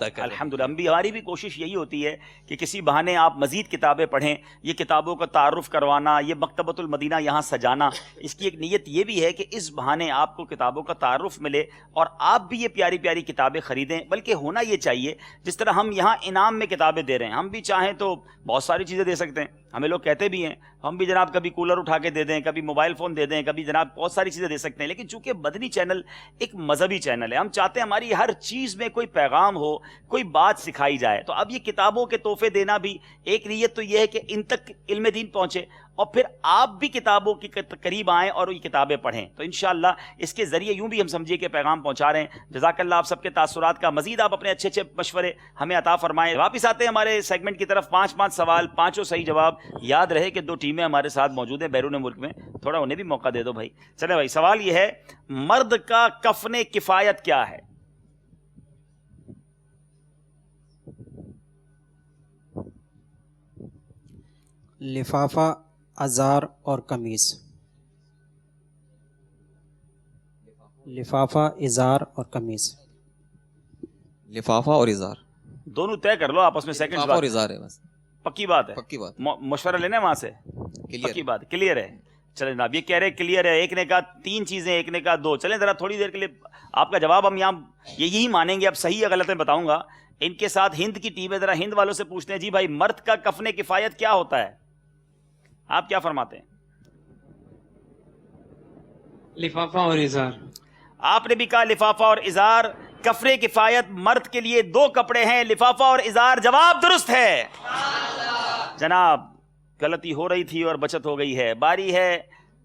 کر الحمدللہ۔ ہماری بھی کوشش یہی ہوتی ہے کہ کسی بہانے آپ مزید کتابیں پڑھیں، یہ کتابوں کا تعارف کروانا، یہ مکتبۃ المدینہ یہاں سجانا، اس کی ایک نیت یہ بھی ہے کہ اس بہانے آپ کو کتابوں کا تعارف ملے اور آپ بھی یہ پیاری پیاری کتابیں خریدیں۔ بلکہ ہونا یہ چاہیے جس طرح ہم یہاں انعام میں کتابیں دے رہے ہیں، ہم بھی چاہیں تو بہت ساری چیزیں دے سکتے ہیں، ہمیں لوگ کہتے بھی ہیں ہم بھی جناب کبھی کولر اٹھا کے دے دیں، کبھی موبائل فون دے دیں، کبھی جناب بہت ساری چیزیں دے سکتے ہیں، لیکن چونکہ مدنی چینل ایک مذہبی چینل ہے، ہم چاہتے ہیں ہماری ہر چیز میں کوئی پیغام ہو، کوئی بات سکھائی جائے۔ تو اب یہ کتابوں کے تحفے دینا بھی ایک نیت تو یہ ہے کہ ان تک علم دین پہنچے، اور پھر آپ بھی کتابوں کے قریب آئیں اور یہ کتابیں پڑھیں. تو انشاءاللہ اس کے ذریعے یوں بھی ہم سمجھیے کہ پیغام پہنچا رہے ہیں. جزاک اللہ آپ سب کے تاثرات کا. مزید آپ اپنے اچھے اچھے مشورے ہمیں عطا فرمائیں. واپس آتے ہیں ہمارے سیگمنٹ کی طرف. 5 سوال، 5 صحیح جواب. یاد رہے کہ 2 ٹیمیں ہمارے ساتھ موجود ہیں بیرون ملک میں، تھوڑا انہیں بھی موقع دے دو بھائی. چلے بھائی، سوال یہ ہے، مرد کا کفن کفایت کیا ہے؟ لفافہ، ازار اور قمیص. لفافہ، ازار اور قمیص. لفافہ اور اظہار. دونوں طے کر لو آپس میں. سیکنڈ لفافہ اور اظہار ہے بس. پکی بات ہے. پکی بات. مشورہ لینا ہے وہاں سے. پکی بات، کلیئر ہے. چلیں جناب، یہ کہہ رہے کلیئر ہے. ایک نے کہا 3 چیزیں، ایک نے کہا 2. چلیں ذرا تھوڑی دیر کے لیے آپ کا جواب ہم یہاں یہی مانیں گے. اب صحیح یا غلط میں بتاؤں گا. ان کے ساتھ ہند کی ٹیم ہے، ذرا ہند والوں سے پوچھتے ہیں جی بھائی مرد کا کفن کفایت کیا ہوتا ہے؟ آپ کیا فرماتے ہیں؟ لفافہ اور اظہار. آپ نے بھی کہا لفافہ اور اظہار. کفن کفایت مرد کے لیے 2 کپڑے ہیں، لفافہ اور اظہار. جواب درست ہے جناب. غلطی ہو رہی تھی اور بچت ہو گئی ہے. باری ہے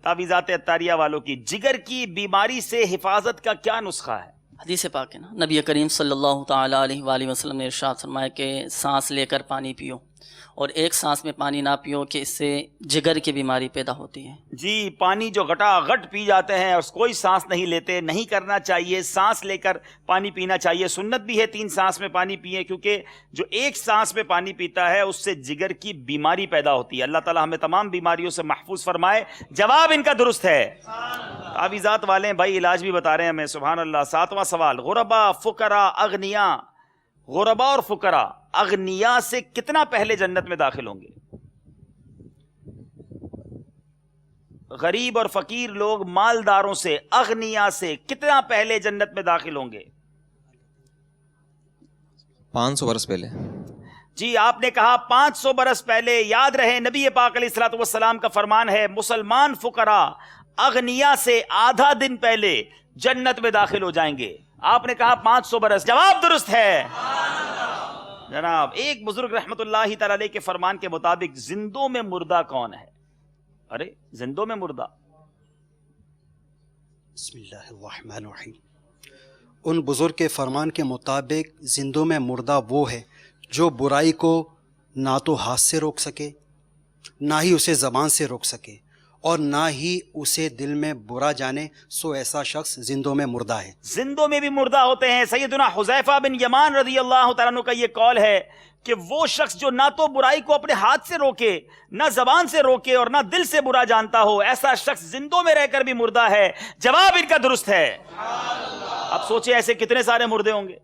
تعویذات عطاریہ والوں کی. جگر کی بیماری سے حفاظت کا کیا نسخہ ہے؟ حدیث پاک ہے نا، نبی کریم صلی اللہ تعالیٰ علیہ وآلہ وسلم نے ارشاد فرمایا کہ سانس لے کر پانی پیو، اور ایک سانس میں پانی نہ پیو کہ اس سے جگر کی بیماری پیدا ہوتی ہے. جی، پانی جو گھٹا گھٹ پی جاتے ہیں اور کوئی سانس نہیں لیتے، نہیں کرنا چاہیے. سانس لے کر پانی پینا چاہیے. سنت بھی ہے 3 سانس میں پانی پیئے، کیونکہ جو ایک سانس میں پانی پیتا ہے اس سے جگر کی بیماری پیدا ہوتی ہے. اللہ تعالی ہمیں تمام بیماریوں سے محفوظ فرمائے. جواب ان کا درست ہے. تعویذات والے بھائی علاج بھی بتا رہے ہیں ہمیں. سبحان اللہ. 7واں سوال، غربا، فقراء، اغنیاء. غربا اور فقراء اغنیاء سے کتنا پہلے جنت میں داخل ہوں گے؟ غریب اور فقیر لوگ مالداروں سے، اغنیاء سے کتنا پہلے جنت میں داخل ہوں گے؟ 500 برس پہلے. جی، آپ نے کہا 500 برس پہلے. یاد رہے نبی پاک علیہ الصلوۃ والسلام کا فرمان ہے، مسلمان فقراء اغنیاء سے آدھا دن پہلے جنت میں داخل ہو جائیں گے. آپ نے کہا 500 برس. جواب درست ہے جناب. ایک بزرگ رحمت اللہ تعالی علیہ کے فرمان کے مطابق زندوں میں مردہ کون ہے؟ ارے زندوں میں مردہ. بسم اللہ الرحمن الرحیم. ان بزرگ کے فرمان کے مطابق زندوں میں مردہ وہ ہے جو برائی کو نہ تو ہاتھ سے روک سکے، نہ ہی اسے زبان سے روک سکے، اور نہ ہی اسے دل میں برا جانے، سو ایسا شخص زندوں میں مردہ ہے. زندوں میں بھی مردہ ہوتے ہیں. سیدنا حذیفہ بن یمان رضی اللہ تعالیٰ عنہ کا یہ قول ہے کہ وہ شخص جو نہ تو برائی کو اپنے ہاتھ سے روکے، نہ زبان سے روکے، اور نہ دل سے برا جانتا ہو، ایسا شخص زندوں میں رہ کر بھی مردہ ہے. جواب ان کا درست ہے. اب سوچیں ایسے کتنے سارے مردے ہوں گے.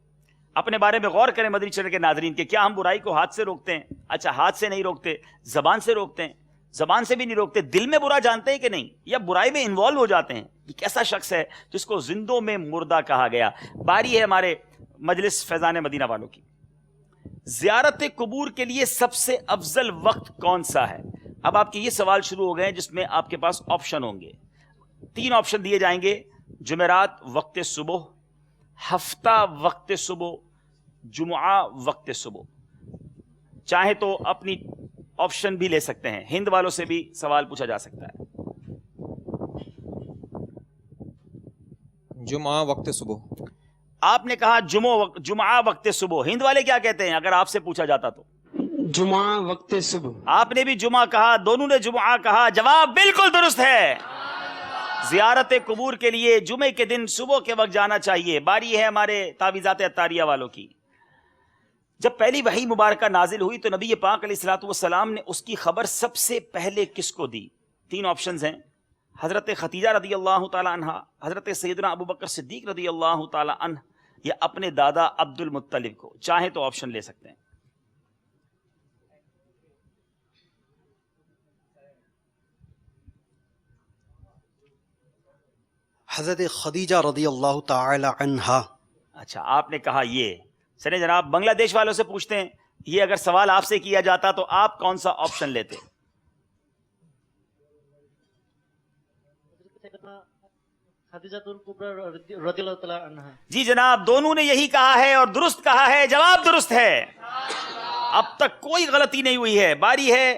اپنے بارے میں غور کریں مدنی چینل کے ناظرین کہ کیا ہم برائی کو ہاتھ سے روکتے ہیں؟ اچھا، ہاتھ سے نہیں روکتے، زبان سے روکتے ہیں. زبان سے بھی نہیں روکتے، دل میں برا جانتے ہیں کہ نہیں، یا برائی میں انوالو ہو جاتے ہیں. یہ کیسا شخص ہے جس کو زندوں میں مردہ کہا گیا؟ باری ہے ہمارے مجلس فیضان مدینہ والوں کی. زیارت قبور کے لیے سب سے افضل وقت کون سا ہے؟ اب آپ کے یہ سوال شروع ہو گئے جس میں آپ کے پاس آپشن ہوں گے. 3 آپشن دیے جائیں گے: جمعرات وقت صبح، ہفتہ وقت صبح، جمعہ وقت صبح. چاہے تو اپنی آپشن بھی لے سکتے ہیں. ہند والوں سے بھی سوال پوچھا جا سکتا ہے. جمعہ وقت صبح. آپ نے کہا جمعہ وقت صبح. ہند والے کیا کہتے ہیں اگر آپ سے پوچھا جاتا تو؟ جمعہ وقت صبح. آپ نے بھی جمعہ کہا، دونوں نے جمعہ کہا. جواب بالکل درست ہے. زیارت قبور کے لیے جمعے کے دن صبح کے وقت جانا چاہیے. باری ہے ہمارے تعویذات عطاریہ والوں کی. جب پہلی وحی مبارکہ نازل ہوئی تو نبی پاک علیہ الصلوۃ والسلام نے اس کی خبر سب سے پہلے کس کو دی؟ 3 آپشنز ہیں: حضرت خدیجہ رضی اللہ تعالی عنہ، حضرت سیدنا ابو بکر صدیق رضی اللہ تعالی عنہ، یا اپنے دادا عبد المطلب کو. چاہیں تو آپشن لے سکتے ہیں. حضرت خدیجہ رضی اللہ تعالی عنہا. اچھا، آپ نے کہا یہ. چلیں جناب بنگلہ دیش والوں سے پوچھتے ہیں، یہ اگر سوال آپ سے کیا جاتا تو آپ کون سا آپشن لیتے؟ جی جناب، دونوں نے یہی کہا ہے اور درست کہا ہے. جواب درست ہے. اب تک کوئی غلطی نہیں ہوئی ہے. باری ہے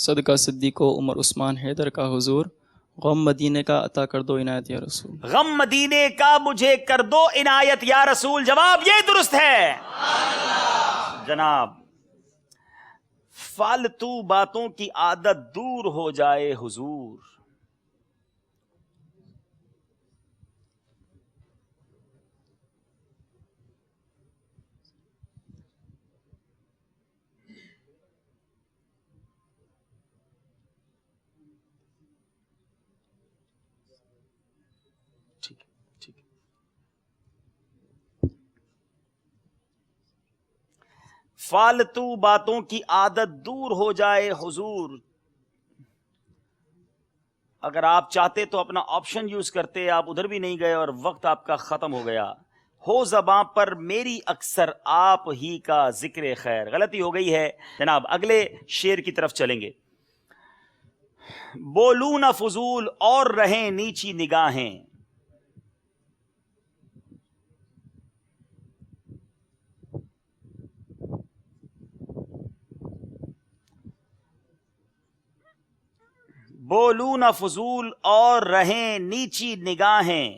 صدقہ صدیق و عمر عثمان حیدر کا حضور، غم مدینے کا عطا کر دو عنایت یا رسول۔ غم مدینے کا مجھے کر دو عنایت یا رسول، جواب یہ درست ہے جناب۔ فالتو باتوں کی عادت دور ہو جائے حضور۔ فالتو باتوں کی عادت دور ہو جائے حضور۔ اگر آپ چاہتے تو اپنا آپشن یوز کرتے، آپ ادھر بھی نہیں گئے اور وقت آپ کا ختم ہو گیا۔ ہو زباں پر میری اکثر آپ ہی کا ذکر خیر، غلطی ہو گئی ہے جناب۔ اگلے شعر کی طرف چلیں گے۔ بولوں نہ فضول اور رہیں نیچی نگاہیں، بولوں نہ فضول اور رہیں نیچی نگاہیں،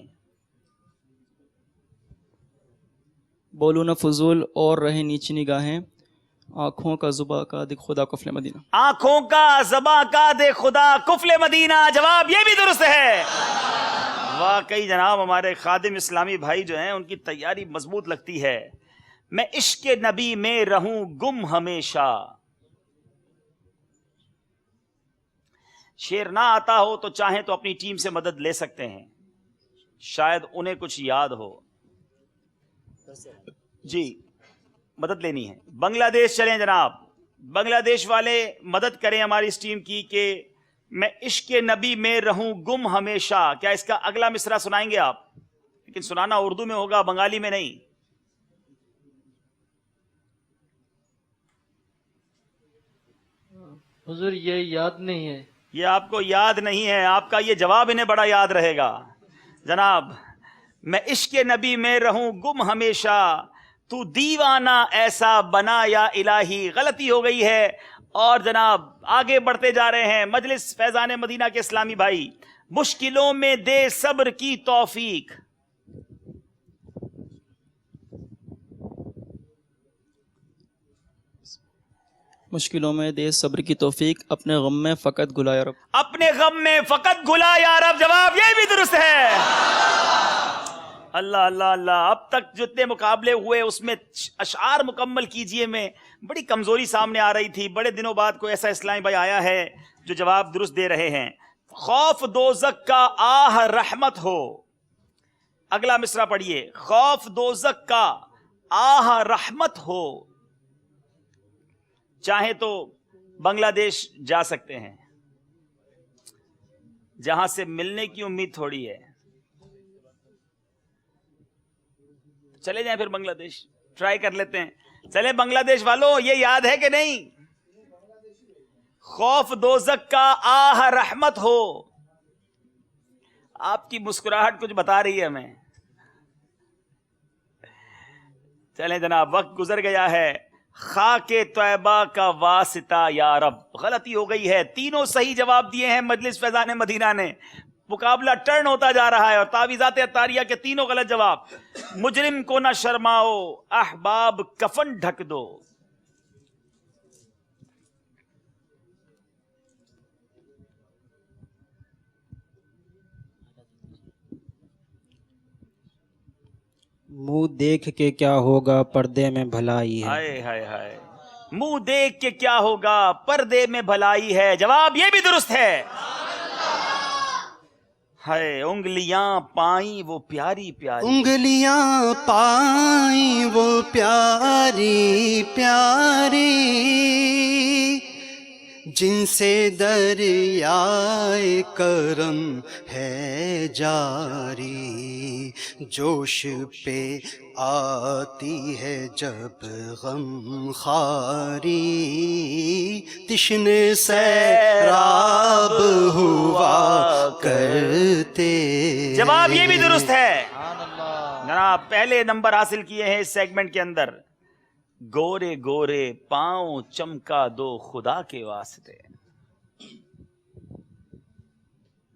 بولو نہ فضول اور رہے نیچی نگاہیں، آنکھوں کا زباں کا دے خدا کفل مدینہ۔ آنکھوں کا زباں کا دے خدا کفل مدینہ، جواب یہ بھی درست ہے۔ واقعی جناب ہمارے خادم اسلامی بھائی جو ہیں ان کی تیاری مضبوط لگتی ہے۔ میں عشق نبی میں رہوں گم ہمیشہ، شعر نہ آتا ہو تو چاہیں تو اپنی ٹیم سے مدد لے سکتے ہیں، شاید انہیں کچھ یاد ہو۔ جی مدد لینی ہے۔ بنگلہ دیش چلیں جناب، بنگلہ دیش والے مدد کریں ہماری اس ٹیم کی کہ میں عشق نبی میں رہوں گم ہمیشہ۔ کیا اس کا اگلا مصرع سنائیں گے آپ؟ لیکن سنانا اردو میں ہوگا، بنگالی میں نہیں۔ حضور یہ یاد نہیں ہے۔ یہ آپ کو یاد نہیں ہے، آپ کا یہ جواب انہیں بڑا یاد رہے گا جناب۔ میں عشق نبی میں رہوں گم ہمیشہ، تو دیوانہ ایسا بنا یا الہی، غلطی ہو گئی ہے۔ اور جناب آگے بڑھتے جا رہے ہیں۔ مجلس فیضان مدینہ کے اسلامی بھائی، مشکلوں میں دے صبر کی توفیق، مشکلوں میں دے صبر کی توفیق، اپنے غم میں فقط گلا یا رب، اپنے غم میں فقط گلا یا رب، جواب یہ بھی درست ہے۔ اللہ اللہ اللہ، اب تک جتنے مقابلے ہوئے اس میں اشعار مکمل کیجئے میں بڑی کمزوری سامنے آ رہی تھی۔ بڑے دنوں بعد کوئی ایسا اسلامی بھائی آیا ہے جو جواب درست دے رہے ہیں۔ خوف دوزخ کا آہ رحمت ہو، اگلا مصرع پڑھیے۔ خوف دوزخ کا آہ رحمت ہو، چاہے تو بنگلہ دیش جا سکتے ہیں جہاں سے ملنے کی امید تھوڑی ہے، چلے جائیں پھر بنگلہ دیش، ٹرائی کر لیتے ہیں۔ چلے بنگلہ دیش والوں، یہ یاد ہے کہ نہیں؟ خوف دوزخ کا آہ رحمت ہو، آپ کی مسکراہٹ کچھ بتا رہی ہے ہمیں۔ چلیں جناب، وقت گزر گیا ہے۔ خاک طیبہ کا واسطہ یا رب، غلطی ہو گئی ہے۔ تینوں صحیح جواب دیے ہیں مجلس فیضان مدینہ نے۔ مقابلہ ٹرن ہوتا جا رہا ہے اور تعویذات عطاریہ کے تینوں غلط جواب۔ مجرم کو نہ شرماؤ، احباب کفن ڈھک دو، منہ دیکھ کے کیا ہوگا پردے میں بھلائی ہے۔ ہائے ہائے ہائے، منہ دیکھ کے کیا ہوگا پردے میں بھلائی ہے، جواب یہ بھی درست ہے۔ ہائے انگلیاں پائیں وہ پیاری پیاری، انگلیاں پائیں وہ پیاری پیاری، جن سے دریائے کرم ہے جاری، جوش پہ آتی ہے جب غم خاری، تشنے سیراب ہوا کرتے۔ جواب یہ بھی درست ہے جناب۔ پہلے نمبر حاصل کیے ہیں اس سیگمنٹ کے اندر۔ گورے گورے پاؤں چمکا دو خدا کے واسطے،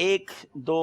1, 2,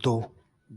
2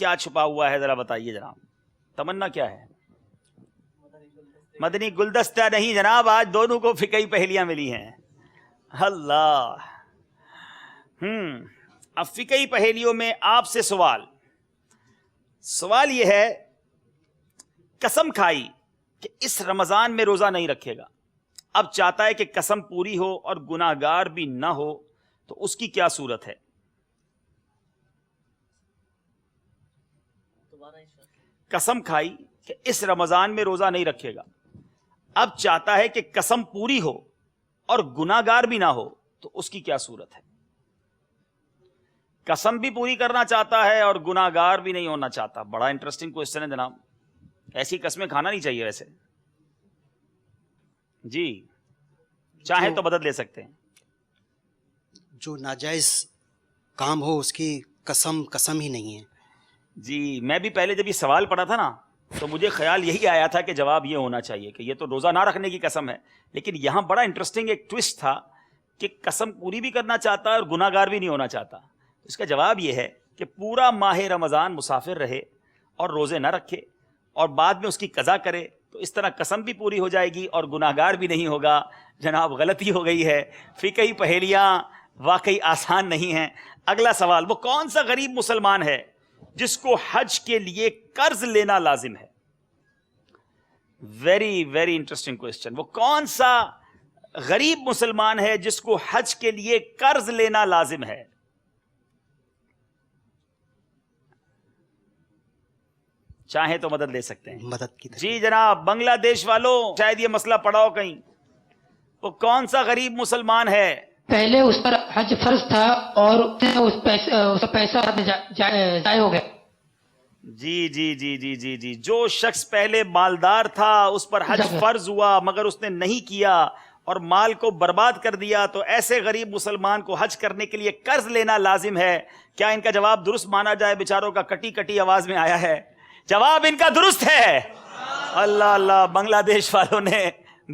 کیا چھپا ہوا ہے ذرا بتائیے جناب. تمنا کیا ہے؟ مدنی گلدستہ نہیں جناب، آج دونوں کو فقہی پہلیاں ملی ہیں. اللہ. اب فقہی پہیلیوں میں آپ سے سوال یہ ہے، قسم کھائی کہ اس رمضان میں روزہ نہیں رکھے گا، اب چاہتا ہے کہ قسم پوری ہو اور گناہگار بھی نہ ہو، تو اس کی کیا صورت ہے؟ قسم کھائی کہ اس رمضان میں روزہ نہیں رکھے گا، اب چاہتا ہے کہ قسم پوری ہو اور گناہگار بھی نہ ہو، تو اس کی کیا صورت ہے؟ قسم بھی پوری کرنا چاہتا ہے اور گناہگار بھی نہیں ہونا چاہتا. بڑا انٹرسٹنگ کوسچن ہے جناب. ایسی قسمیں کھانا نہیں چاہیے ویسے. جی چاہیں تو مدد لے سکتے ہیں. جو ناجائز کام ہو اس کی قسم ہی نہیں ہے. جی میں بھی پہلے جب یہ سوال پڑھا تھا نا تو مجھے خیال یہی آیا تھا کہ جواب یہ ہونا چاہیے کہ یہ تو روزہ نہ رکھنے کی قسم ہے، لیکن یہاں بڑا انٹرسٹنگ ایک ٹوسٹ تھا کہ قسم پوری بھی کرنا چاہتا ہے اور گناہگار بھی نہیں ہونا چاہتا. اس کا جواب یہ ہے کہ پورا ماہ رمضان مسافر رہے اور روزے نہ رکھے اور بعد میں اس کی قضا کرے، تو اس طرح قسم بھی پوری ہو جائے گی اور گناہگار بھی نہیں ہوگا. جناب غلطی ہو گئی ہے. فقہی پہیلیاں واقعی آسان نہیں ہیں. اگلا سوال، وہ کون سا غریب مسلمان ہے جس کو حج کے لیے قرض لینا لازم ہے؟ Very very interesting question. وہ کون سا غریب مسلمان ہے جس کو حج کے لیے قرض لینا لازم ہے؟ چاہیں تو مدد لے سکتے ہیں. مدد کی جی جناب بنگلہ دیش والوں، شاید یہ مسئلہ پڑا ہو کہیں. وہ کون سا غریب مسلمان ہے؟ پہلے اس پر حج فرض تھا اور اس پیسہ ضائع ہو گیا. جی جی جی جی جی جی جو شخص پہلے مالدار تھا اس پر حج فرض ہوا مگر اس نے نہیں کیا اور مال کو برباد کر دیا، تو ایسے غریب مسلمان کو حج کرنے کے لیے قرض لینا لازم ہے. کیا ان کا جواب درست مانا جائے؟ بیچاروں کا کٹی کٹی آواز میں آیا ہے. جواب ان کا درست ہے. اللہ اللہ، بنگلہ دیش والوں نے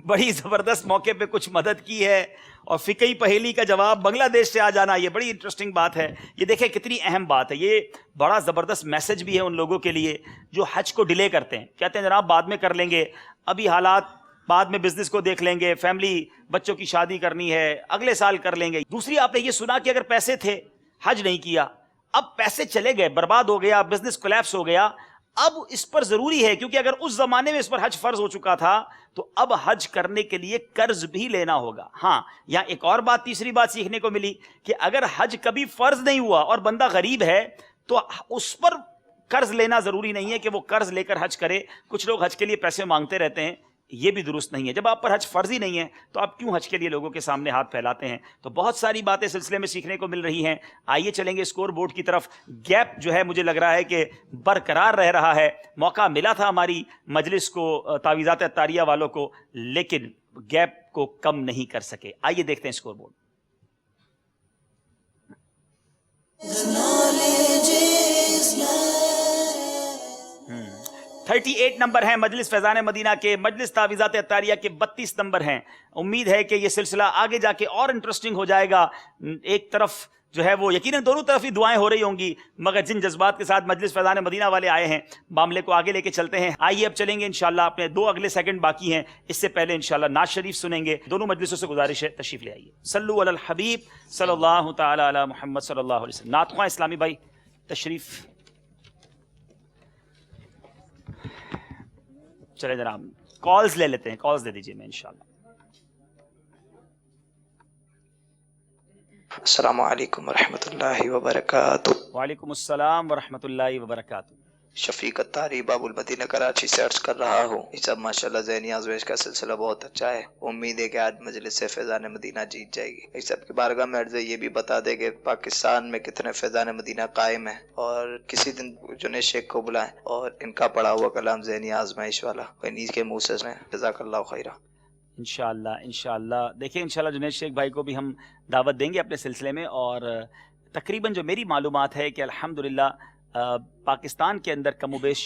بڑی زبردست موقع پہ کچھ مدد کی ہے، اور فقہی پہیلی کا جواب بنگلہ دیش سے آ جانا یہ بڑی انٹرسٹنگ بات ہے. یہ دیکھیں کتنی اہم بات ہے. یہ بڑا زبردست میسج بھی ہے ان لوگوں کے لیے جو حج کو ڈیلے کرتے ہیں، کہتے ہیں جناب بعد میں کر لیں گے، ابھی حالات، بعد میں بزنس کو دیکھ لیں گے، فیملی بچوں کی شادی کرنی ہے، اگلے سال کر لیں گے. دوسری آپ نے یہ سنا کہ اگر پیسے تھے، حج نہیں کیا، اب پیسے چلے گئے، برباد ہو گیا، بزنس کولیپس ہو گیا، اب اس پر ضروری ہے، کیونکہ اگر اس زمانے میں اس پر حج فرض ہو چکا تھا تو اب حج کرنے کے لیے قرض بھی لینا ہوگا. ہاں یہاں ایک اور بات، تیسری بات سیکھنے کو ملی کہ اگر حج کبھی فرض نہیں ہوا اور بندہ غریب ہے تو اس پر قرض لینا ضروری نہیں ہے کہ وہ قرض لے کر حج کرے. کچھ لوگ حج کے لیے پیسے مانگتے رہتے ہیں، یہ بھی درست نہیں ہے. جب آپ پر حج فرض ہی نہیں ہے تو آپ کیوں حج کے لیے لوگوں کے سامنے ہاتھ پھیلاتے ہیں؟ تو بہت ساری باتیں سلسلے میں سیکھنے کو مل رہی ہیں. آئیے چلیں گے اسکور بورڈ کی طرف. گیپ جو ہے مجھے لگ رہا ہے کہ برقرار رہ رہا ہے. موقع ملا تھا ہماری مجلس کو، تعویذات عطاریہ والوں کو، لیکن گیپ کو کم نہیں کر سکے. آئیے دیکھتے ہیں اسکور بورڈ. 38 نمبر ہیں مجلس فیضان مدینہ کے. مجلس تعویذات عطاریہ کے 32 نمبر ہیں. امید ہے کہ یہ سلسلہ آگے جا کے اور انٹرسٹنگ ہو جائے گا. ایک طرف جو ہے وہ یقیناً دونوں طرف ہی دعائیں ہو رہی ہوں گی، مگر جن جذبات کے ساتھ مجلس فیضان مدینہ والے آئے ہیں معاملے کو آگے لے کے چلتے ہیں. آئیے اب چلیں گے انشاءاللہ. اپنے 2 اگلے سیکنڈ باقی ہیں، اس سے پہلے انشاءاللہ نعت شریف سنیں گے. دونوں مجلسوں سے گزارش ہے تشریف لے آئیے. صلو علی الحبیب صلی اللہ تعالی علی محمد صلی اللہ علیہ وسلم. نعت خواں اسلامی بھائی تشریف چلے جناب. کالز لے لیتے ہیں، کالز دے دیجیے میں انشاءاللہ. السلام علیکم ورحمۃ اللہ وبرکاتہ. وعلیکم السلام ورحمۃ اللہ وبرکاتہ. شفیق اتاری باب المدینہ کراچی سے عرض کر رہا ہوں. یہ سب ماشاءاللہ ذہنی آزمائش کا سلسلہ بہت اچھا ہے. امید ہے کہ آج مجلس سے فیضان مدینہ جیت جائے گی. اس سب کی بارگاہ میں عرض یہ بھی بتا دے کہ پاکستان میں کتنے فیضان مدینہ قائم ہیں، اور کسی دن جنید شیخ کو بلائیں اور ان کا پڑھا ہوا کلام ذہنی آزمائش والا انہی کے منہ سے سنیں. جزاک اللہ خیرہ. انشاءاللہ انشاءاللہ. دیکھیں انشاءاللہ جنید شیخ بھائی کو بھی ہم دعوت دیں گے اپنے سلسلے میں. اور تقریباً جو میری معلومات ہے کہ الحمدللہ پاکستان کے اندر کم و بیش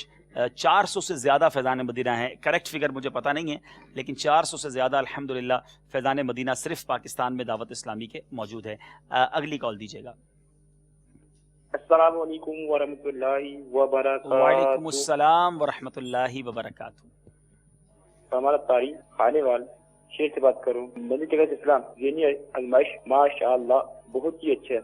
400 سے زیادہ فیضان مدینہ ہیں. کریکٹ فگر مجھے پتہ نہیں ہے، لیکن 400 سے زیادہ الحمدللہ فیضان مدینہ صرف پاکستان میں دعوت اسلامی کے موجود ہے. اگلی کال دیجیے گا. السلام علیکم ورحمۃ اللہ وبرکاتہ۔ وعلیکم السلام ورحمۃ اللہ وبرکاتہ۔ ہمارا تاریخ خانے وال شیر سے بات کروں۔ مدنی چرچ اسلام ذہنی آزمائش ماشاء اللہ بہت ہی اچھا ہے،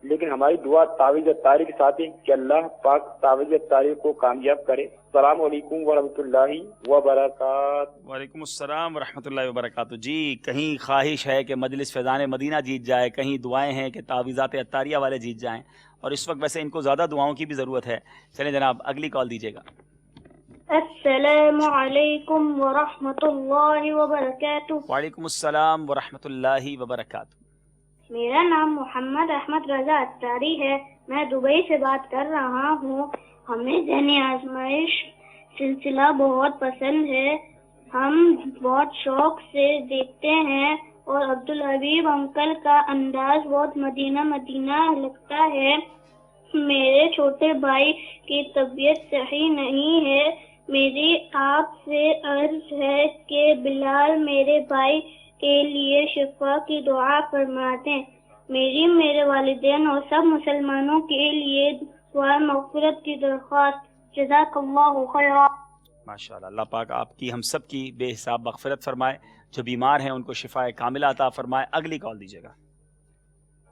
لیکن ہماری دعا تعویذ اتاری کے ساتھ ہے کہ اللہ پاک تعویذ اتاری کو کامیاب کرے۔ السلام علیکم ورحمۃ اللہ وبرکاتہ۔ وعلیکم السلام ورحمۃ اللہ وبرکاتہ۔ جی کہیں خواہش ہے کہ مجلس فیضان مدینہ جیت جائے، کہیں دعائیں ہیں کہ تعویذات اتاریہ والے جیت جائیں، اور اس وقت ویسے ان کو زیادہ دعاؤں کی بھی ضرورت ہے۔ چلیں جناب اگلی کال دیجیے گا۔ السلام علیکم ورحمۃ اللہ وبرکاتہ۔ وعلیکم السلام ورحمۃ اللہ وبرکاتہ۔ میرا نام محمد احمد رضا اتاری ہے، میں دبئی سے بات کر رہا ہوں۔ ہمیں ذہنی آزمائش سلسلہ بہت پسند ہے، ہم بہت شوق سے دیکھتے ہیں، اور عبدالحبیب انکل کا انداز بہت مدینہ مدینہ لگتا ہے۔ میرے چھوٹے بھائی کی طبیعت صحیح نہیں ہے، میری آپ سے عرض ہے کہ بلال میرے بھائی کے لیے شفا کی دعا فرما دیں۔ میرے والدین اور سب مسلمانوں کے لیے دعا مغفرت کی درخواست۔ جزاک اللہ خیرا۔ ماشاءاللہ، اللہ پاک آپ کی ہم سب کی بے حساب مغفرت فرمائے، جو بیمار ہیں ان کو شفاء کاملہ عطا فرمائے۔ اگلی کال دیجیے گا۔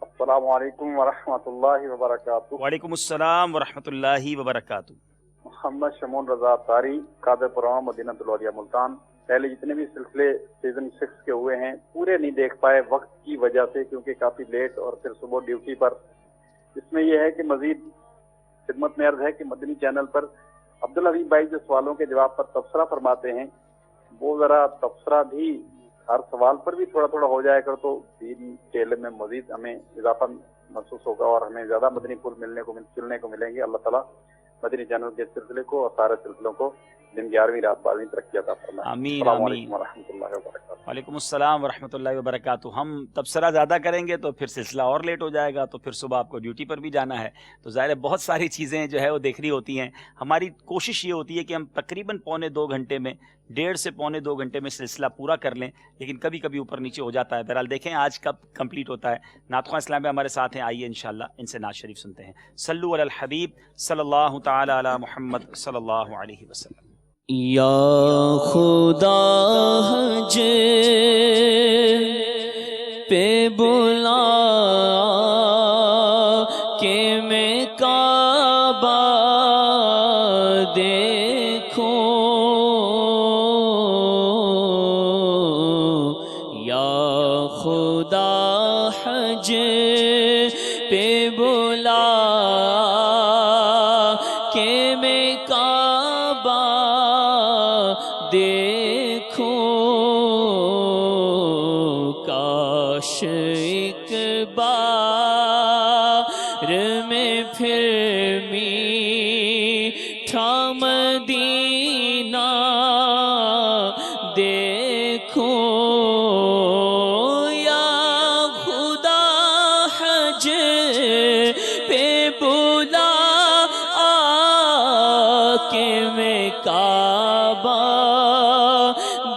السلام علیکم ورحمۃ اللہ وبرکاتہ۔ وعلیکم السلام ورحمۃ اللہ وبرکاتہ۔ محمد شمون رضا تاری، قادر پروان، مدینہ الولیہ ملتان۔ پہلے جتنے بھی سلسلے سیزن 6 کے ہوئے ہیں پورے نہیں دیکھ پائے وقت کی وجہ سے، کیونکہ کافی لیٹ اور پھر صبح ڈیوٹی پر۔ اس میں یہ ہے کہ مزید خدمت میں عرض ہے کہ مدنی چینل پر عبدالحبیب بھائی جو سوالوں کے جواب پر تبصرہ فرماتے ہیں، وہ ذرا تبصرہ بھی ہر سوال پر بھی تھوڑا تھوڑا ہو جائے کر تو دین کے علم میں مزید ہمیں اضافہ محسوس ہوگا اور ہمیں زیادہ مدنی پھول چلنے کو ملیں گے۔ اللہ تعالیٰ مدنی چینل کے سلسلے کو اور سارے سلسلوں کو دن 11ویں رات 12ویں ترقی عطا فرمائے۔ آمین السلام آمین۔ علیکم ورحمۃ اللہ وبرکاتہ۔ وعلیکم السلام ورحمۃ اللہ وبرکاتہ۔ ہم تبصرہ زیادہ کریں گے تو پھر سلسلہ اور لیٹ ہو جائے گا، تو پھر صبح آپ کو ڈیوٹی پر بھی جانا ہے، تو ظاہر ہے بہت ساری چیزیں جو ہے وہ دیکھنی ہوتی ہیں۔ ہماری کوشش یہ ہوتی ہے کہ ہم تقریباً 1.25 گھنٹے میں، 1.5 سے 2.25 گھنٹے میں سلسلہ پورا کر لیں، لیکن کبھی کبھی اوپر نیچے ہو جاتا ہے۔ بہرحال دیکھیں آج کب کمپلیٹ ہوتا ہے۔ نعت خواں اسلام میں ہمارے ساتھ ہیں، آئیے انشاءاللہ ان سے نعت شریف سنتے ہیں۔ صلو علی الحبیب صلی اللہ تعالی علی محمد صلی اللہ علیہ وسلم۔ یا خدا حج پہ بلا کہ میں کعبہ دیکھوں، یا خدا حج پہ بلا کہ میں کعبہ دیکھوں، کاش ایک بار میں پھر میٹھا مدینہ دیکھوں، یا خدا حج پہ بلا کہ میں کعبہ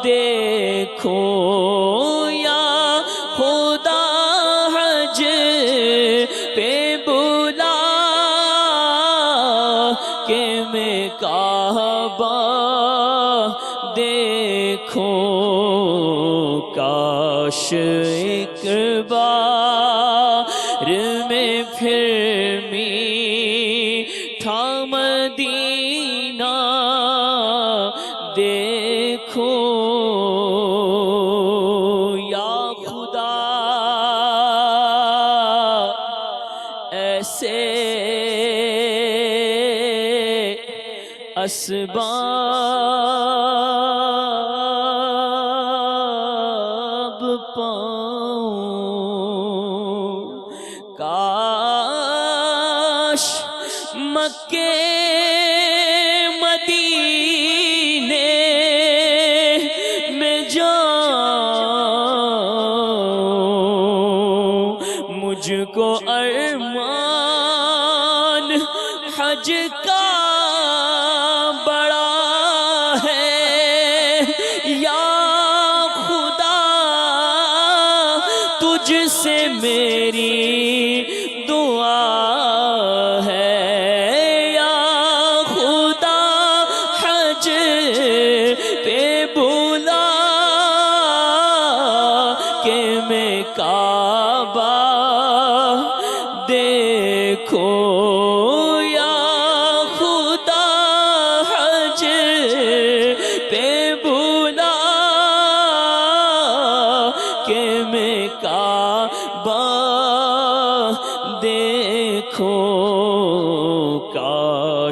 دیکھوں، یا خدا حج پہ بلا کہ میں کعبہ دیکھوں، کاش ایک بار میں پھر میٹھا مدینہ دیکھوں، یا خدا ایسے اسباب پاؤں، کاش مکے مدینے میں جاؤں، مجھ کو ارمان حج کا بڑا ہے، یا خدا تجھ سے میری دعا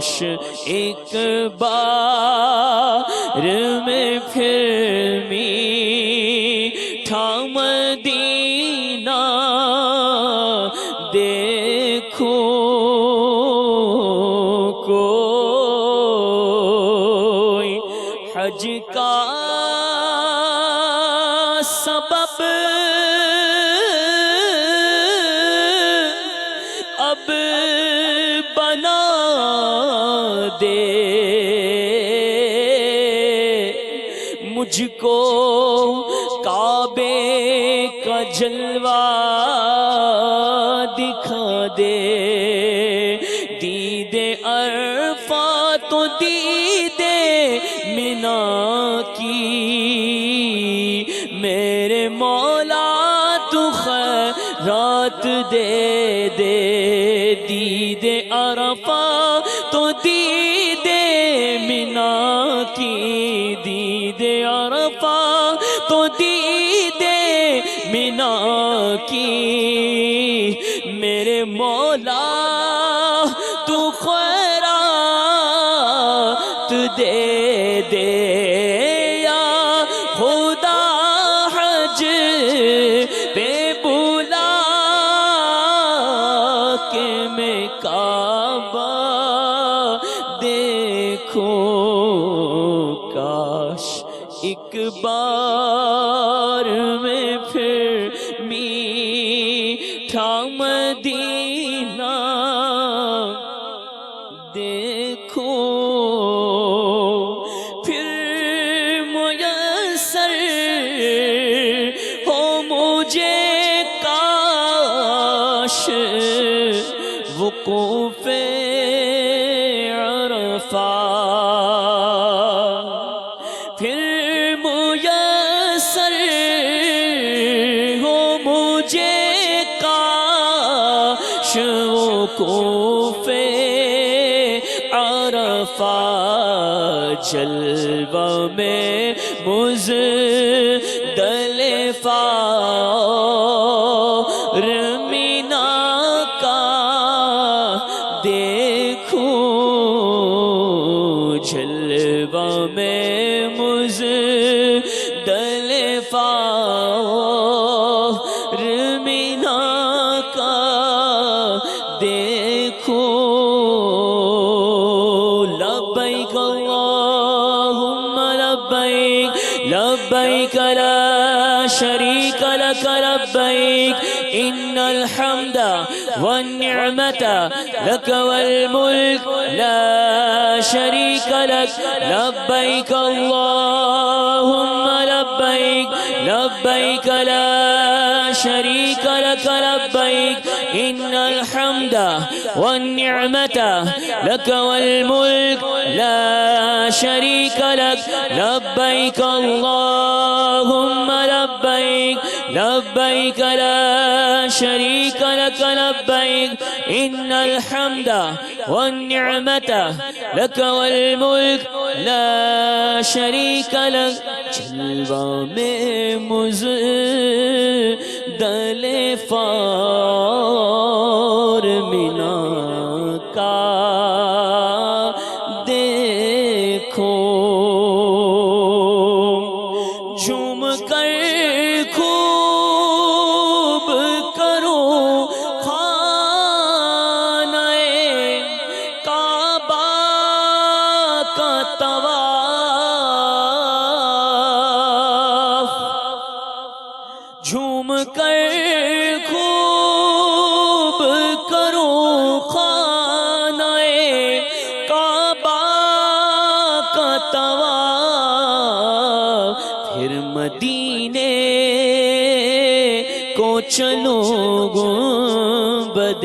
کاش ایک بار میں پھر میٹھا مدینہ دیکھوں کوئی حج کا سبب اب بنا دے مجھ کو کعبے کا جلوہ دکھا دے دید عرفات و دید منا کی میرے مولا تو خیرات دے دے دید عرفات تو دید منا کی دید عرفات تو دید منا کی میرے مولا تو خیرات دے دے یا خدا حج پہ بلا کے میں کعبہ دیکھوں کاش ایک بار میں پھر میٹھا مدینہ دیکھوں پھر میسر ہو مجھے کاش وقوف عرفات پھر میسر ہو مجھے کاش وقوف عرفات جلوہ میں مزدلفہ اور مینا کا دیکھوں جلوہ میں مزدلفہ اور مینا کا دیکھوں لبیک اللہم لبیک لبیک لا شریک لک لبیک ان الحمد والنعمت لک والملک لا شریک لک لبیک اللہم لبیک لبیک لا شریک لک لبیک ان الحمد والنعمت لک والملک لا شریک لک لبیک اللہم لبیک لبیک لا شریک لک لبیک ان الحمد والنعمت لک والملک لا شریک لک جلوہ میں مزدلفہ اور منا کا دیکھو جھوم کر خوب کرو خانہ کعبہ کا طواف جھوم کر خوب کرو خانہ کعبہ کا طواف پھر مدینے کو چلو گنبدِ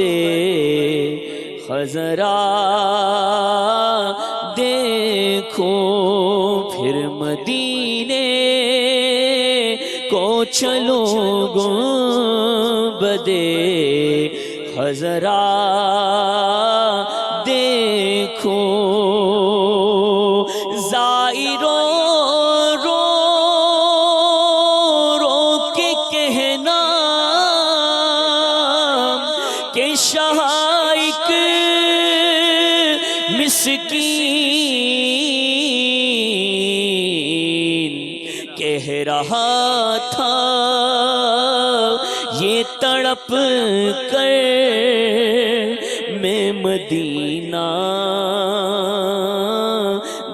خضرا دیکھو پھر مدینے کو چلو گنبدِ خضرا دیکھو زائروں رو رو کے کہنا کہ شاہ ایک کہہ رہا تھا یہ تڑپ کر میں مدینہ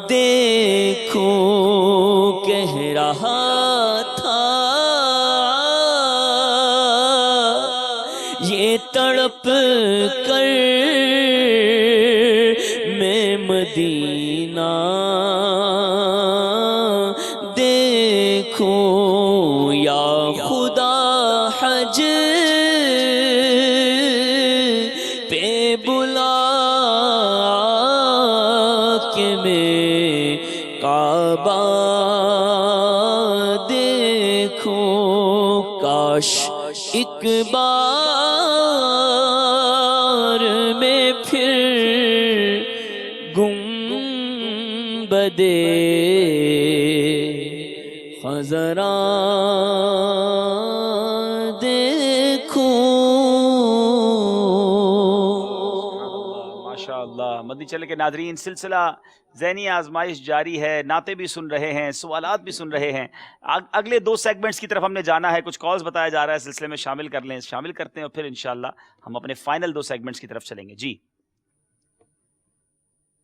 دیکھوں، کہہ رہا تھا یہ تڑپ کر میں مدینہ دیکھوں، یا خدا حج پہ بلا کے میں کعبہ دیکھوں، کاش ایک بار میں پھر گنبدِ خضرا دیکھوں۔ ماشاء اللہ، مدنی چینل کے ناظرین، سلسلہ ذہنی آزمائش جاری ہے، نعتیں بھی سن رہے ہیں، سوالات بھی سن رہے ہیں۔ اگلے 2 سیگمنٹس کی طرف ہم نے جانا ہے، کچھ کالز بتایا جا رہا ہے سلسلے میں شامل کر لیں، شامل کرتے ہیں اور پھر انشاءاللہ ہم اپنے فائنل 2 سیگمنٹس کی طرف چلیں گے۔ جی،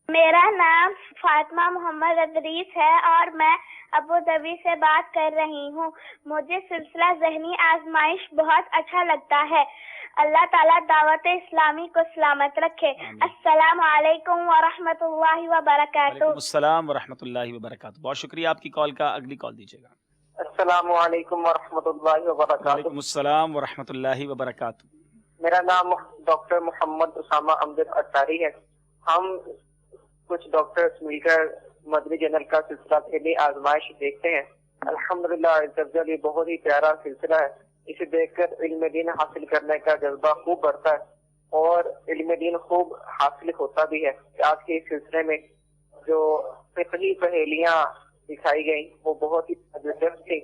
میرا نام فاطمہ محمد ادریس ہے اور میں ابو ظبی سے بات کر رہی ہوں۔ مجھے سلسلہ ذہنی آزمائش بہت اچھا لگتا ہے۔ اللہ تعالیٰ دعوت اسلامی کو سلامت رکھے۔ السلام علیکم ورحمۃ اللہ وبرکاتہ۔ وعلیکم السلام ورحمۃ اللہ وبرکاتہ۔ بہت شکریہ آپ کی کال کا، اگلی کال دیجیے گا۔ السلام علیکم ورحمۃ اللہ وبرکاتہ۔ وعلیکم السلام ورحمۃ اللہ وبرکاتہ۔ میرا نام ڈاکٹر محمد اسامہ امجد اطاری ہے۔ ہم کچھ ڈاکٹرز مل کر مدنی چینل کا سلسلہ ذہنی آزمائش دیکھتے ہیں۔ الحمدللہ یہ بہت ہی پیارا سلسلہ ہے۔ اسے دیکھ کر علم دین حاصل کرنے کا جذبہ خوب بڑھتا ہے اور علم دین خوب حاصل ہوتا بھی ہے۔ آج کے اس سلسلے میں جو فقہی پہیلیاں دکھائی گئیں وہ بہت ہی دلچسپ تھی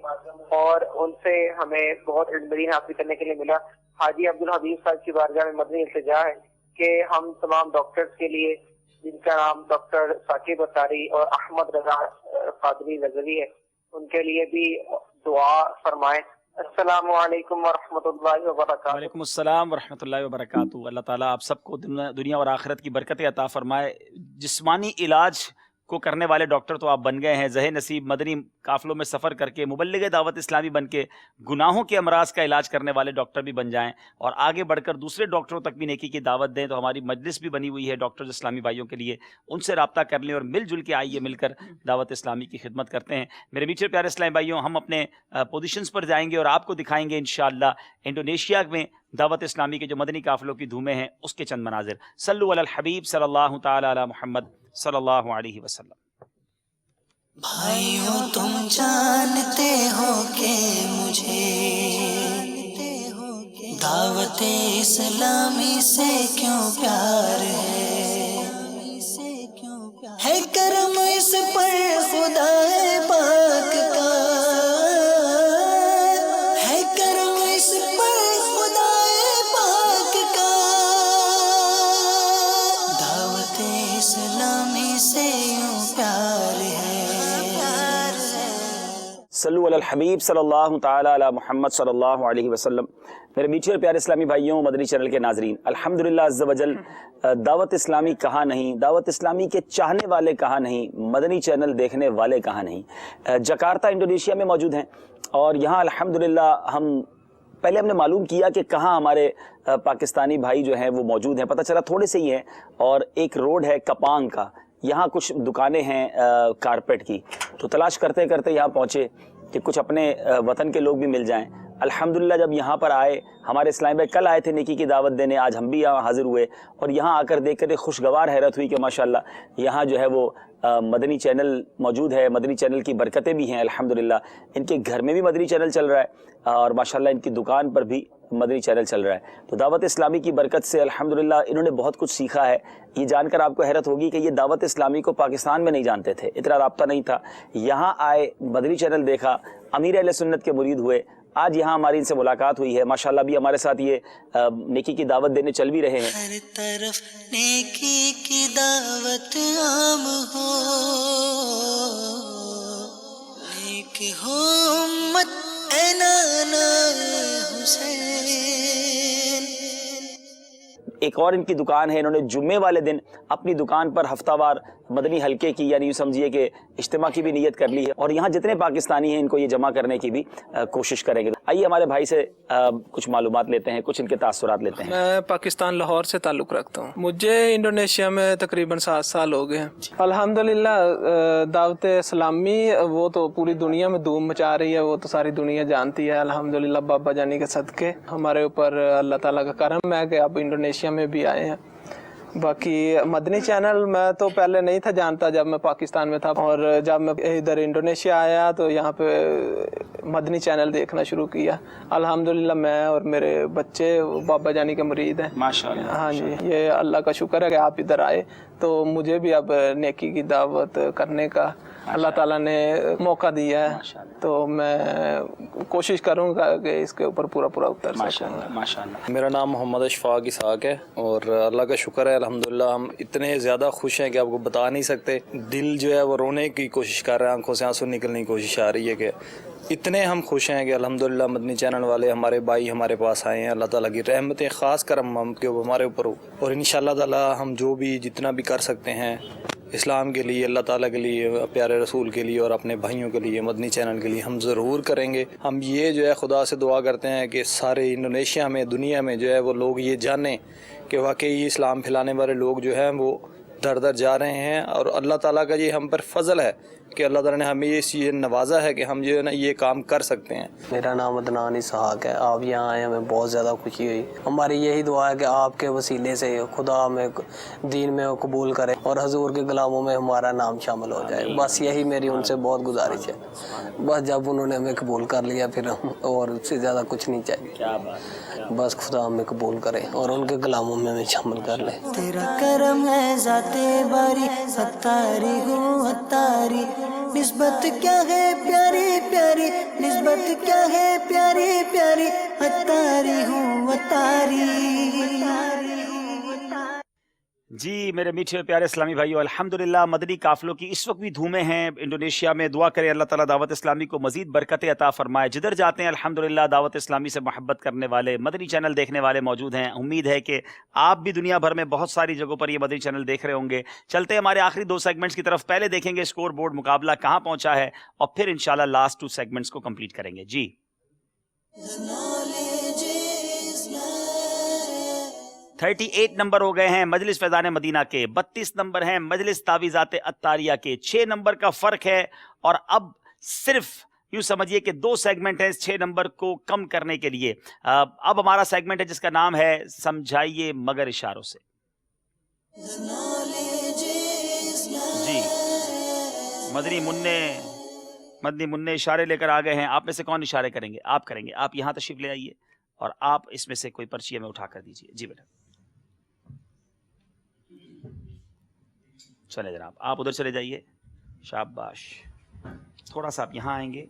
اور ان سے ہمیں بہت علم دین حاصل کرنے کے لیے ملا۔ حاجی عبدالحبیب صاحب کی بارگاہ میں مدنی التجا ہے کہ ہم تمام ڈاکٹرز کے لیے، جن کا نام ڈاکٹر ثاقب اطاری اور احمد رضا قادری نظوی ہے، ان کے لیے بھی دعا فرمائیں۔ السلام علیکم ورحمۃ اللہ وبرکاتہ۔ وعلیکم السلام ورحمۃ اللہ وبرکاتہ۔ اللہ تعالیٰ آپ سب کو دنیا اور آخرت کی برکتیں عطا فرمائے۔ جسمانی علاج کو کرنے والے ڈاکٹر تو آپ بن گئے ہیں، ذہن نصیب مدنی قافلوں میں سفر کر کے مبلغ دعوت اسلامی بن کے گناہوں کے امراض کا علاج کرنے والے ڈاکٹر بھی بن جائیں اور آگے بڑھ کر دوسرے ڈاکٹروں تک بھی نیکی کی دعوت دیں۔ تو ہماری مجلس بھی بنی ہوئی ہے ڈاکٹر اسلامی بھائیوں کے لیے، ان سے رابطہ کر لیں اور مل جل کے آئیے، مل کر دعوت اسلامی کی خدمت کرتے ہیں۔ میرے میٹھے پیارے اسلامی بھائیوں، ہم اپنے پوزیشنز پر جائیں گے اور آپ کو دکھائیں گے انشاءاللہ انڈونیشیا میں دعوت اسلامی کے جو مدنی قافلوں کی دھومیں ہیں اس کے چند مناظر۔ صلو علی الحبیب صلی اللہ تعالی علی محمد صلی اللہ علیہ وسلم۔ بھائیوں تم جانتے ہو کہ مجھے دعوت اسلامی سے کیوں پیار ہے کرم اس پر خدا پاک کا، ہے کرم اس پر خدا پاک کا، دعوت اسلامی سے یوں پیار ہے۔ صلو علی الحبیب صلی اللہ تعالی علی محمد صلی اللہ علیہ وسلم۔ میرے میٹھے اور پیارے اسلامی بھائیوں، مدنی چینل کے ناظرین، الحمدللہ عز و جل دعوت اسلامی کہاں نہیں، دعوت اسلامی کے چاہنے والے کہاں نہیں، مدنی چینل دیکھنے والے کہاں نہیں۔ جکارتا انڈونیشیا میں موجود ہیں اور یہاں الحمدللہ پہلے ہم نے معلوم کیا کہ کہاں ہمارے پاکستانی بھائی جو ہیں وہ موجود ہیں، پتہ چلا تھوڑے سے ہی ہیں، اور ایک روڈ ہے کپانگ کا، یہاں کچھ دکانیں ہیں کارپیٹ کی، تو تلاش کرتے کرتے یہاں پہنچے کہ کچھ اپنے وطن کے لوگ بھی مل جائیں۔ الحمدللہ جب یہاں پر آئے، ہمارے اسلامی بھائی کل آئے تھے نیکی کی دعوت دینے، آج ہم بھی یہاں حاضر ہوئے اور یہاں آ کر دیکھ کر ایک خوشگوار حیرت ہوئی کہ ماشاءاللہ یہاں جو ہے وہ مدنی چینل موجود ہے، مدنی چینل کی برکتیں بھی ہیں الحمدللہ۔ ان کے گھر میں بھی مدنی چینل چل رہا ہے اور ماشاءاللہ ان کی دکان پر بھی مدنی چینل چل رہا ہے۔ تو دعوت اسلامی کی برکت سے الحمدللہ انہوں نے بہت کچھ سیکھا ہے۔ یہ جان کر آپ کو حیرت ہوگی کہ یہ دعوت اسلامی کو پاکستان میں نہیں جانتے تھے، اتنا رابطہ نہیں تھا۔ یہاں آئے، مدنی چینل دیکھا، امیر اہل سنت کے مرید ہوئے، آج یہاں ہماری ان سے ملاقات ہوئی ہے۔ ماشاءاللہ بھی ہمارے ساتھ یہ نیکی کی دعوت دینے چل بھی رہے ہیں۔ ہر طرف نیکی کی دعوت عام ہو، کہ ہو امت اے نانا حسین. ایک اور ان کی دکان ہے، انہوں نے جمعے والے دن اپنی دکان پر ہفتہ وار مدنی حلقے کی، یعنی یوں سمجھیے کہ اجتماع کی بھی نیت کر لی ہے، اور یہاں جتنے پاکستانی ہیں ان کو یہ جمع کرنے کی بھی کوشش کریں گے. آئیے ہمارے بھائی سے کچھ معلومات لیتے ہیں، کچھ ان کے تاثرات لیتے ہیں. میں پاکستان لاہور سے تعلق رکھتا ہوں. مجھے انڈونیشیا میں تقریباً 7 سال ہو گئے ہیں. الحمدللہ دعوت اسلامی وہ تو پوری دنیا میں دھوم مچا رہی ہے، وہ تو ساری دنیا جانتی ہے. الحمدللہ بابا جانی کے صدقے ہمارے اوپر اللہ تعالیٰ کا کرم ہے کہ اب انڈونیشیا میں بھی آئے ہیں. باقی مدنی چینل میں تو پہلے نہیں تھا جانتا جب میں پاکستان میں تھا، اور جب میں ادھر انڈونیشیا آیا تو یہاں پہ مدنی چینل دیکھنا شروع کیا. الحمدللہ میں اور میرے بچے بابا جانی کے مرید ہیں ماشاءاللہ. ہاں جی، یہ اللہ کا شکر ہے کہ آپ ادھر آئے تو مجھے بھی اب نیکی کی دعوت کرنے کا اللہ تعالیٰ نے موقع دیا ہے، تو میں کوشش کروں گا کہ اس کے اوپر پورا اتر سکوں. ماشاءاللہ. میرا نام محمد اشفاق اسحاق ہے، اور اللہ کا شکر ہے الحمدللہ ہم اتنے زیادہ خوش ہیں کہ آپ کو بتا نہیں سکتے. دل جو ہے وہ رونے کی کوشش کر رہے ہیں، آنکھوں سے آنسو نکلنے کی کوشش آ رہی ہے کہ اتنے ہم خوش ہیں کہ الحمدللہ مدنی چینل والے ہمارے بھائی ہمارے پاس آئے ہیں. اللہ تعالیٰ کی رحمتیں خاص کرم ہم کے ہمارے اوپر ہو، اور انشاءاللہ تعالیٰ ہم جو بھی جتنا بھی کر سکتے ہیں اسلام کے لیے، اللہ تعالیٰ کے لیے، پیارے رسول کے لیے اور اپنے بھائیوں کے لیے، مدنی چینل کے لیے ہم ضرور کریں گے. ہم یہ جو ہے خدا سے دعا کرتے ہیں کہ سارے انڈونیشیا میں، دنیا میں جو ہے وہ لوگ یہ جانیں کہ واقعی اسلام پھیلانے والے لوگ جو ہیں وہ در در جا رہے ہیں، اور اللہ تعالیٰ کا یہ ہم پر فضل ہے کہ اللہ تعالیٰ نے ہمیں یہ نوازا ہے کہ ہم جو ہے نا یہ کام کر سکتے ہیں. میرا نام عدنان اسحاق ہے. آپ یہاں آئے ہمیں بہت زیادہ خوشی ہوئی. ہماری یہی دعا ہے کہ آپ کے وسیلے سے خدا ہمیں دین میں قبول کرے اور حضور کے غلاموں میں ہمارا نام شامل ہو جائے. بس یہی میری ان سے بہت گزارش ہے. بس جب انہوں نے ہمیں قبول کر لیا پھر ہم اور اس سے زیادہ کچھ نہیں چاہیے. بس خدا ہمیں قبول کرے اور ان کے غلاموں میں ہمیں شامل کر لے. تیرا کرم ہے ذات باری، ستاری ہوں اتاری، نسبت کیا ہے پیاری پیاری، نسبت کیا ہے پیاری پیاری، اتاری ہوں اتاری. جی میرے میٹھے پیارے اسلامی بھائیو، الحمدللہ مدنی قافلوں کی اس وقت بھی دھومیں ہیں انڈونیشیا میں. دعا کریں اللہ تعالیٰ دعوت اسلامی کو مزید برکتیں عطا فرمائے. جدھر جاتے ہیں الحمدللہ دعوت اسلامی سے محبت کرنے والے، مدنی چینل دیکھنے والے موجود ہیں. امید ہے کہ آپ بھی دنیا بھر میں بہت ساری جگہوں پر یہ مدنی چینل دیکھ رہے ہوں گے. چلتے ہیں ہمارے آخری 2 سیگمنٹس کی طرف. پہلے دیکھیں گے اسکور بورڈ مقابلہ کہاں پہنچا ہے، اور پھر انشاءاللہ لاسٹ 2 سیگمنٹس کو کمپلیٹ کریں گے. جی 38 نمبر ہو گئے ہیں مجلس فیضان مدینہ کے، 32 نمبر ہیں مجلس تعویذات عطاریہ کے. 6 نمبر کا فرق ہے، اور اب صرف یوں سمجھیے کہ 2 سیگمنٹ ہیں اس 6 نمبر کو کم کرنے کے لیے. اب ہمارا سیگمنٹ ہے جس کا نام ہے سمجھائیے مگر اشاروں سے. جی مدنی منع اشارے لے کر آ گئے ہیں. آپ میں سے کون اشارے کریں گے؟ آپ کریں گے. آپ یہاں تشریف لے آئیے اور آپ اس میں سے کوئی پرچی ہمیں اٹھا کر دیجیے. جی بیٹا چلے جناب، آپ ادھر چلے جائیے. شاباش. تھوڑا سا آپ یہاں آئیں گے،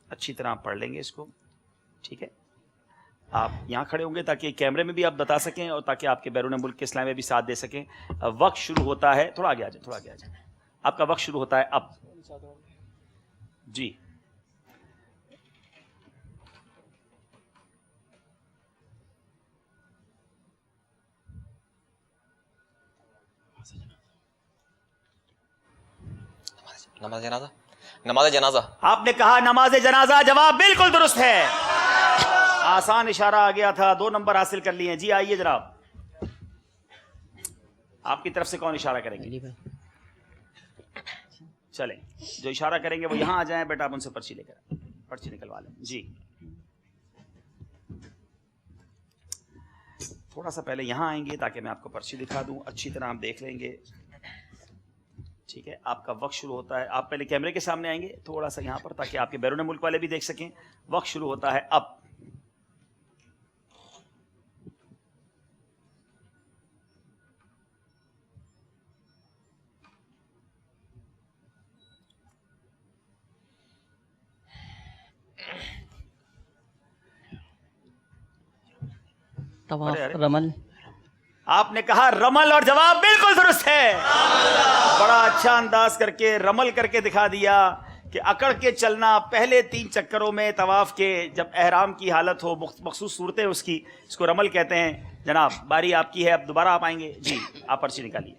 اچھی طرح آپ پڑھ لیں گے اس کو. ٹھیک ہے، آپ یہاں کھڑے ہوں گے تاکہ کیمرے میں بھی آپ بتا سکیں اور تاکہ آپ کے بیرون ملک کے اسلام میں بھی ساتھ دے سکیں. وقت شروع ہوتا ہے، تھوڑا آگے آ جائیں، تھوڑا آگے آ جائیں. آپ کا وقت شروع ہوتا ہے اب. جی نماز جنازہ. نماز جنازہ آپ نے کہا نماز جنازہ. جواب بالکل درست ہے. آسان اشارہ آ گیا تھا، 2 نمبر حاصل کر لیے. جی آئیے جناب، آپ کی طرف سے کون اشارہ کریں گے؟ چلیں جو اشارہ کریں گے وہ یہاں آ جائیں. بیٹا آپ ان سے پرچی لے کر پرچی نکلوا لیں. جی تھوڑا سا پہلے یہاں آئیں گے تاکہ میں آپ کو پرچی دکھا دوں. اچھی طرح آپ دیکھ لیں گے. ٹھیک ہے، آپ کا وقت شروع ہوتا ہے. آپ پہلے کیمرے کے سامنے آئیں گے تھوڑا سا یہاں پر تاکہ آپ کے بیرون ملک والے بھی دیکھ سکیں. وقت شروع ہوتا ہے اب. رمل. آپ نے کہا رمل اور جواب بالکل درست ہے. بڑا اچھا انداز کر کے رمل کر کے دکھا دیا کہ اکڑ کے چلنا پہلے 3 چکروں میں طواف کے، جب احرام کی حالت ہو، مخصوص صورتیں اس کی، اس کو رمل کہتے ہیں. جناب باری آپ کی ہے، اب دوبارہ آپ آئیں گے. جی آپ پرچی نکالیے.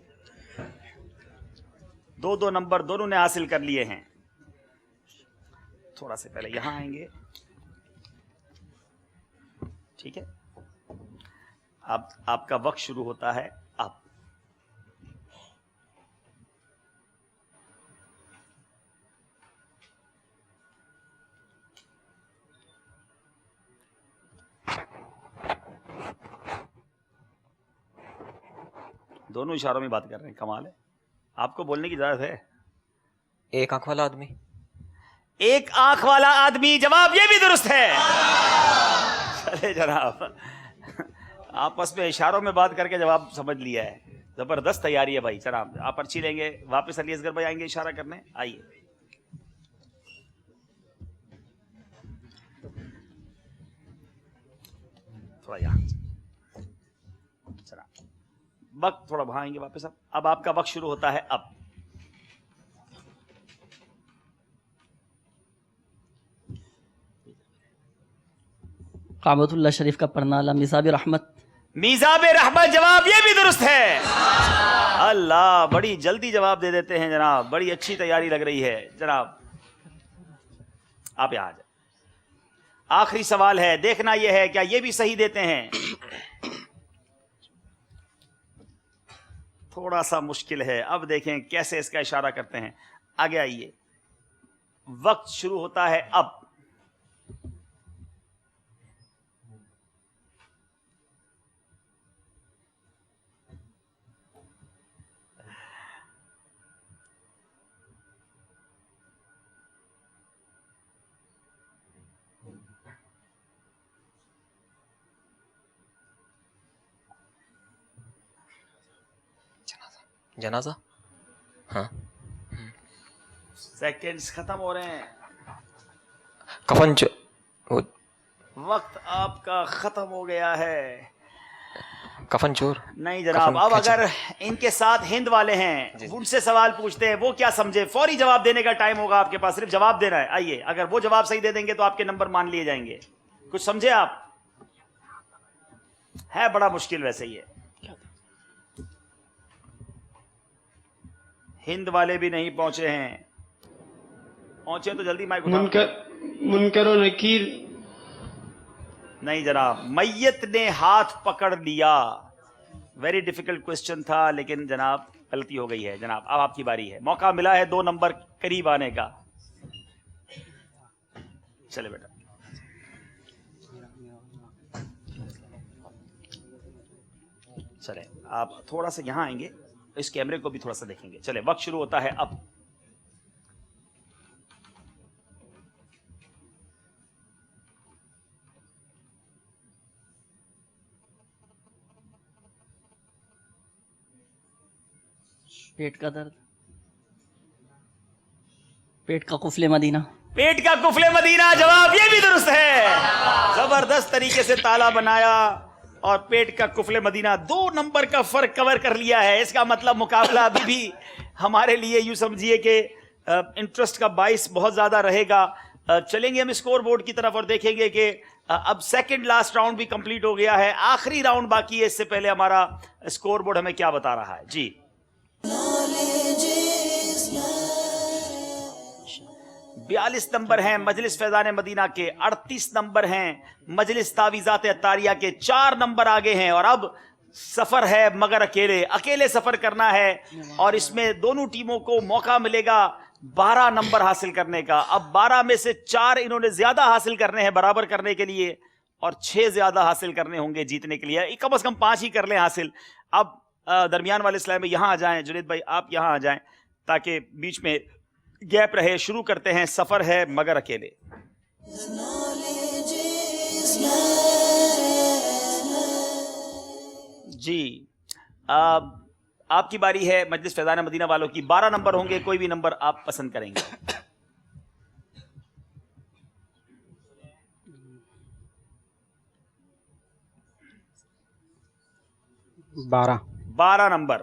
2 نمبر دونوں نے حاصل کر لیے ہیں. تھوڑا سے پہلے یہاں آئیں گے. ٹھیک ہے، اب آپ کا وقت شروع ہوتا ہے اب. دونوں اشاروں میں بات کر رہے ہیں، کمال ہے. آپ کو بولنے کی اجازت ہے. ایک آنکھ والا آدمی. ایک آنکھ والا آدمی، جواب یہ بھی درست ہے. چلے جناب، آپس میں اشاروں میں بات کر کے جواب سمجھ لیا ہے. زبردست تیاری ہے بھائی. جناب آپ پرچی لیں گے، واپس علی اصغر بھائی آئیں گے اشارہ کرنے. آئیے. تھوڑا یہاں وقت، تھوڑا وہاں آئیں گے واپس. اب آپ کا وقت شروع ہوتا ہے اب. کعبۃ اللہ شریف کا پرنالہ میزاب رحمت. میزاب رحمت، جواب یہ بھی درست ہے. اللہ، بڑی جلدی جواب دے دیتے ہیں جناب، بڑی اچھی تیاری لگ رہی ہے. جناب آپ یہاں آ جائیں. آخری سوال ہے، دیکھنا یہ ہے کیا یہ بھی صحیح دیتے ہیں. تھوڑا سا مشکل ہے، اب دیکھیں کیسے اس کا اشارہ کرتے ہیں. آگے آئیے. وقت شروع ہوتا ہے اب. جنازہ. ہاں، سیکنڈز ختم ہو رہے ہیں. کفن وقت آپ کا ختم ہو گیا ہے. کفن چور. نہیں جناب، اب اگر ان کے ساتھ ہند والے ہیں، ان سے سوال پوچھتے ہیں، وہ کیا سمجھے. فوری جواب دینے کا ٹائم ہوگا آپ کے پاس، صرف جواب دینا ہے. آئیے، اگر وہ جواب صحیح دے دیں گے تو آپ کے نمبر مان لیے جائیں گے. کچھ سمجھے آپ؟ ہے بڑا مشکل ویسے ہی ہے. ہند والے بھی نہیں پہنچے ہیں. پہنچے تو جلدی مائک اٹھاؤ. منکر و نکیر. نہیں جناب، میت نے ہاتھ پکڑ لیا. ویری ڈیفیکلٹ کوشچن تھا، لیکن جناب غلطی ہو گئی ہے. جناب اب آپ کی باری ہے، موقع ملا ہے 2 نمبر قریب آنے کا. چلے بیٹا. چلے آپ تھوڑا سا یہاں آئیں گے، اس کیمرے کو بھی تھوڑا سا دیکھیں گے. چلے وقت شروع ہوتا ہے اب. پیٹ کا درد، پیٹ کا قفل مدینہ. پیٹ کا قفل مدینہ، جواب یہ بھی درست ہے. زبردست طریقے سے تالا بنایا اور پیٹ کا قفل مدینہ. 2 نمبر کا فرق کور کر لیا ہے. اس کا مطلب مقابلہ ابھی بھی ہمارے لیے یوں سمجھیے کہ انٹرسٹ کا باعث بہت زیادہ رہے گا. چلیں گے ہم اسکور بورڈ کی طرف اور دیکھیں گے کہ اب سیکنڈ لاسٹ راؤنڈ بھی کمپلیٹ ہو گیا ہے. آخری راؤنڈ باقی ہے. اس سے پہلے ہمارا اسکور بورڈ ہمیں کیا بتا رہا ہے. جی 42 نمبر ہیں مجلس فیضان مدینہ کے، 38 نمبر ہیں مجلس تعویذات عطاریہ کے. 4 نمبر آگے ہیں. اور اب سفر ہے مگر اکیلے سفر کرنا ہے. اور اس میں دونوں ٹیموں کو موقع ملے گا 12 نمبر حاصل کرنے کا. اب 12 میں سے 4 انہوں نے زیادہ حاصل کرنے ہیں برابر کرنے کے لیے، اور 6 زیادہ حاصل کرنے ہوں گے جیتنے کے لیے. کم از کم 5 ہی کر لیں حاصل. اب درمیان والے اسلام میں یہاں آ جائیں. جنید بھائی آپ یہاں آ جائیں تاکہ بیچ میں گیپ رہے. شروع کرتے ہیں. سفر ہے مگر اکیلے. جی آپ کی باری ہے. مجلس فیضان مدینہ والوں کی 12 نمبر ہوں گے. کوئی بھی نمبر آپ پسند کریں گے. 12 12 نمبر.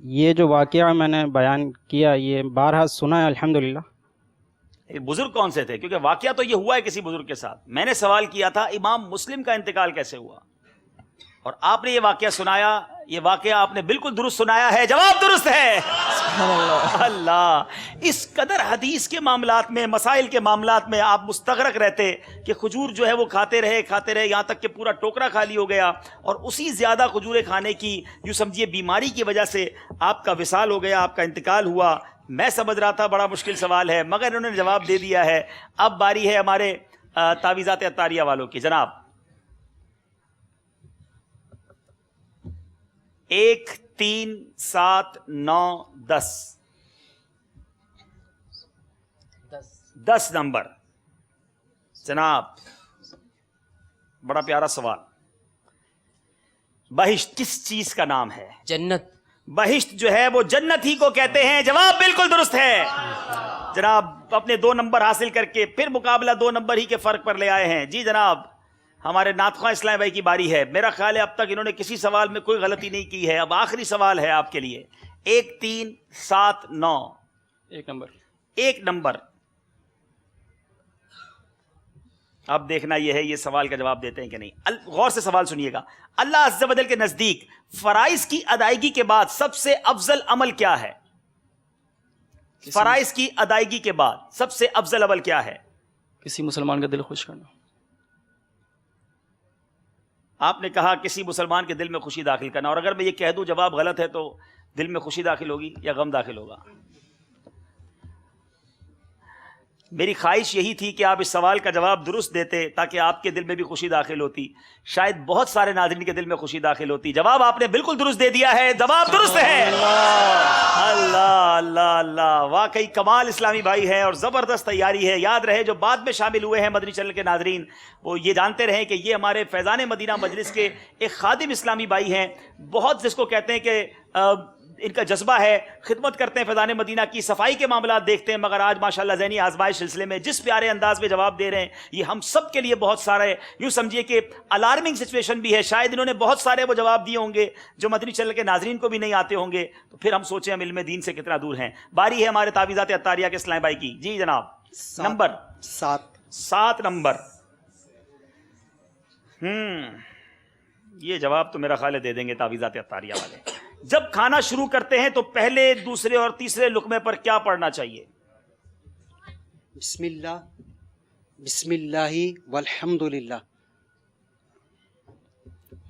یہ جو واقعہ میں نے بیان کیا یہ بارہا سنا ہے الحمدللہ. یہ بزرگ کون سے تھے؟ کیونکہ واقعہ تو یہ ہوا ہے کسی بزرگ کے ساتھ. میں نے سوال کیا تھا امام مسلم کا انتقال کیسے ہوا، اور آپ نے یہ واقعہ سنایا. یہ واقعہ آپ نے بالکل درست سنایا ہے، جواب درست ہے. اللہ، اس قدر حدیث کے معاملات میں، مسائل کے معاملات میں آپ مستغرق رہتے کہ کھجور جو ہے وہ کھاتے رہے یہاں تک کہ پورا ٹوکرا خالی ہو گیا، اور اسی زیادہ کھجوریں کھانے کی یوں سمجھیے بیماری کی وجہ سے آپ کا وصال ہو گیا، آپ کا انتقال ہوا. میں سمجھ رہا تھا بڑا مشکل سوال ہے، مگر انہوں نے جواب دے دیا ہے. اب باری ہے ہمارے تعویذات عطاریہ والوں کی. جناب 1 3 7 9 10 10 نمبر. جناب بڑا پیارا سوال. بہشت کس چیز کا نام ہے؟ جنت. بہشت جو ہے وہ جنت ہی کو کہتے ہیں. جواب بالکل درست ہے. جناب اپنے 2 نمبر حاصل کر کے پھر مقابلہ 2 نمبر ہی کے فرق پر لے آئے ہیں. جی جناب ہمارے ناطخواں اسلام بھائی کی باری ہے. میرا خیال ہے اب تک انہوں نے کسی سوال میں کوئی غلطی نہیں کی ہے. اب آخری سوال ہے آپ کے لیے. 1 3 7 9 1 نمبر. اب دیکھنا یہ ہے یہ سوال کا جواب دیتے ہیں کہ نہیں. غور سے سوال سنیے گا. اللہ عز و جل کے نزدیک فرائض کی ادائیگی کے بعد سب سے افضل عمل کیا ہے؟ فرائض کی ادائیگی کے بعد سب سے افضل عمل کیا ہے؟ کسی مسلمان کا دل خوش کرنا. آپ نے کہا کسی مسلمان کے دل میں خوشی داخل کرنا، اور اگر میں یہ کہہ دوں جواب غلط ہے تو دل میں خوشی داخل ہوگی یا غم داخل ہوگا؟ میری خواہش یہی تھی کہ آپ اس سوال کا جواب درست دیتے تاکہ آپ کے دل میں بھی خوشی داخل ہوتی، شاید بہت سارے ناظرین کے دل میں خوشی داخل ہوتی. جواب آپ نے بالکل درست دے دیا ہے. جواب درست ہے. اللہ اللہ اللہ، واقعی کمال اسلامی بھائی ہے اور زبردست تیاری ہے. یاد رہے جو بعد میں شامل ہوئے ہیں مدنی چینل کے ناظرین، وہ یہ جانتے رہیں کہ یہ ہمارے فیضان مدینہ مجلس کے ایک خادم اسلامی بھائی ہیں. بہت جس کو کہتے ہیں کہ ان کا جذبہ ہے، خدمت کرتے ہیں فیضان مدینہ کی، صفائی کے معاملات دیکھتے ہیں، مگر آج ماشاءاللہ ذہنی آزمائش سلسلے میں جس پیارے انداز میں جواب دے رہے ہیں یہ ہم سب کے لیے بہت سارے یوں سمجھیے کہ الارمنگ سچویشن بھی ہے. شاید انہوں نے بہت سارے وہ جواب دیے ہوں گے جو مدنی چینل کے ناظرین کو بھی نہیں آتے ہوں گے، تو پھر ہم سوچیں ہم علم دین سے کتنا دور ہیں. باری ہے ہمارے تعویذات عطاریہ کے اسلام بھائی کی. جی جناب نمبر 7 نمبر. یہ جواب تو میرا خیال ہے دے دیں گے تعویذات عطاریہ والے. جب کھانا شروع کرتے ہیں تو پہلے، دوسرے اور تیسرے لقمے پر کیا پڑھنا چاہیے؟ بسم اللہ، بسم اللہ والحمد للہ.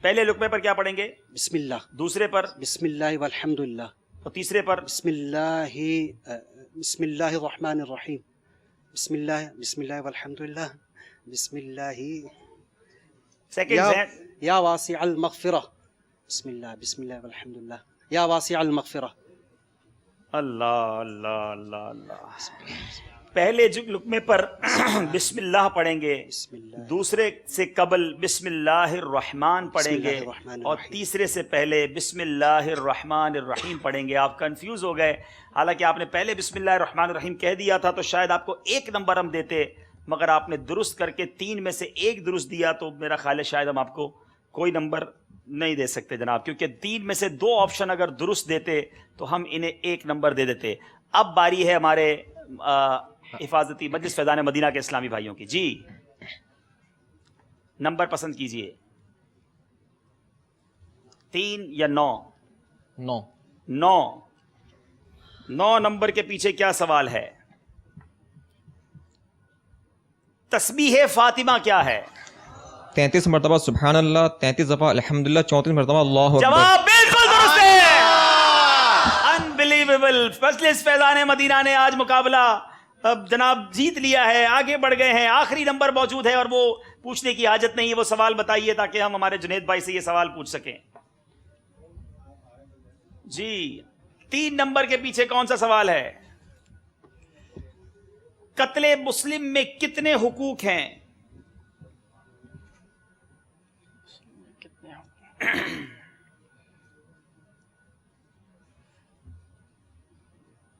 پہلے لقمے پر کیا پڑھیں گے؟ بسم اللہ. دوسرے پر بسم اللہ والحمد للہ. اور تیسرے پر بسم اللہ الرحمن الرحیم. بسم اللہ والحمد للہ. بسم اللہ سیکنڈز ہیں. یا واسع المغفرہ. بسم اللہ والحمد للہ. یا واسع المغفرہ. اللہ اللہ اللہ اللہ. پہلے لقمے پر بسم اللہ پڑھیں گے، دوسرے سے قبل بسم اللہ الرحمن پڑھیں گے، اور تیسرے سے پہلے بسم اللہ الرحمن الرحیم پڑھیں گے. آپ کنفیوز ہو گئے، حالانکہ آپ نے پہلے بسم اللہ الرحمن الرحیم کہہ دیا تھا تو شاید آپ کو 1 نمبر ہم دیتے، مگر آپ نے درست کر کے 3 میں سے 1 درست دیا، تو میرا خیال ہے شاید ہم آپ کو کوئی نمبر نہیں دے سکتے جناب، کیونکہ 3 میں سے 2 آپشن اگر درست دیتے تو ہم انہیں 1 نمبر دے دیتے. اب باری ہے ہمارے حفاظتی مجلس فیضان مدینہ کے اسلامی بھائیوں کی. جی نمبر پسند کیجئے، 3 یا 9؟ 9 نمبر کے پیچھے کیا سوال ہے؟ تسبیح فاطمہ کیا ہے؟ 33 مرتبہ سبحان اللہ، 33 دفعہ الحمدللہ، 34 مرتبہ اللہ اکبر. جواب بالکل درست ہے. انبلیویبل. مجلس فیضان مدینہ نے آج مقابلہ جناب جیت لیا ہے، آگے بڑھ گئے ہیں. آخری نمبر موجود ہے اور وہ پوچھنے کی حاجت نہیں ہے. وہ سوال بتائیے تاکہ ہم ہمارے جنید بھائی سے یہ سوال پوچھ سکیں. جی 3 نمبر کے پیچھے کون سا سوال ہے؟ قتل مسلم میں کتنے حقوق ہیں؟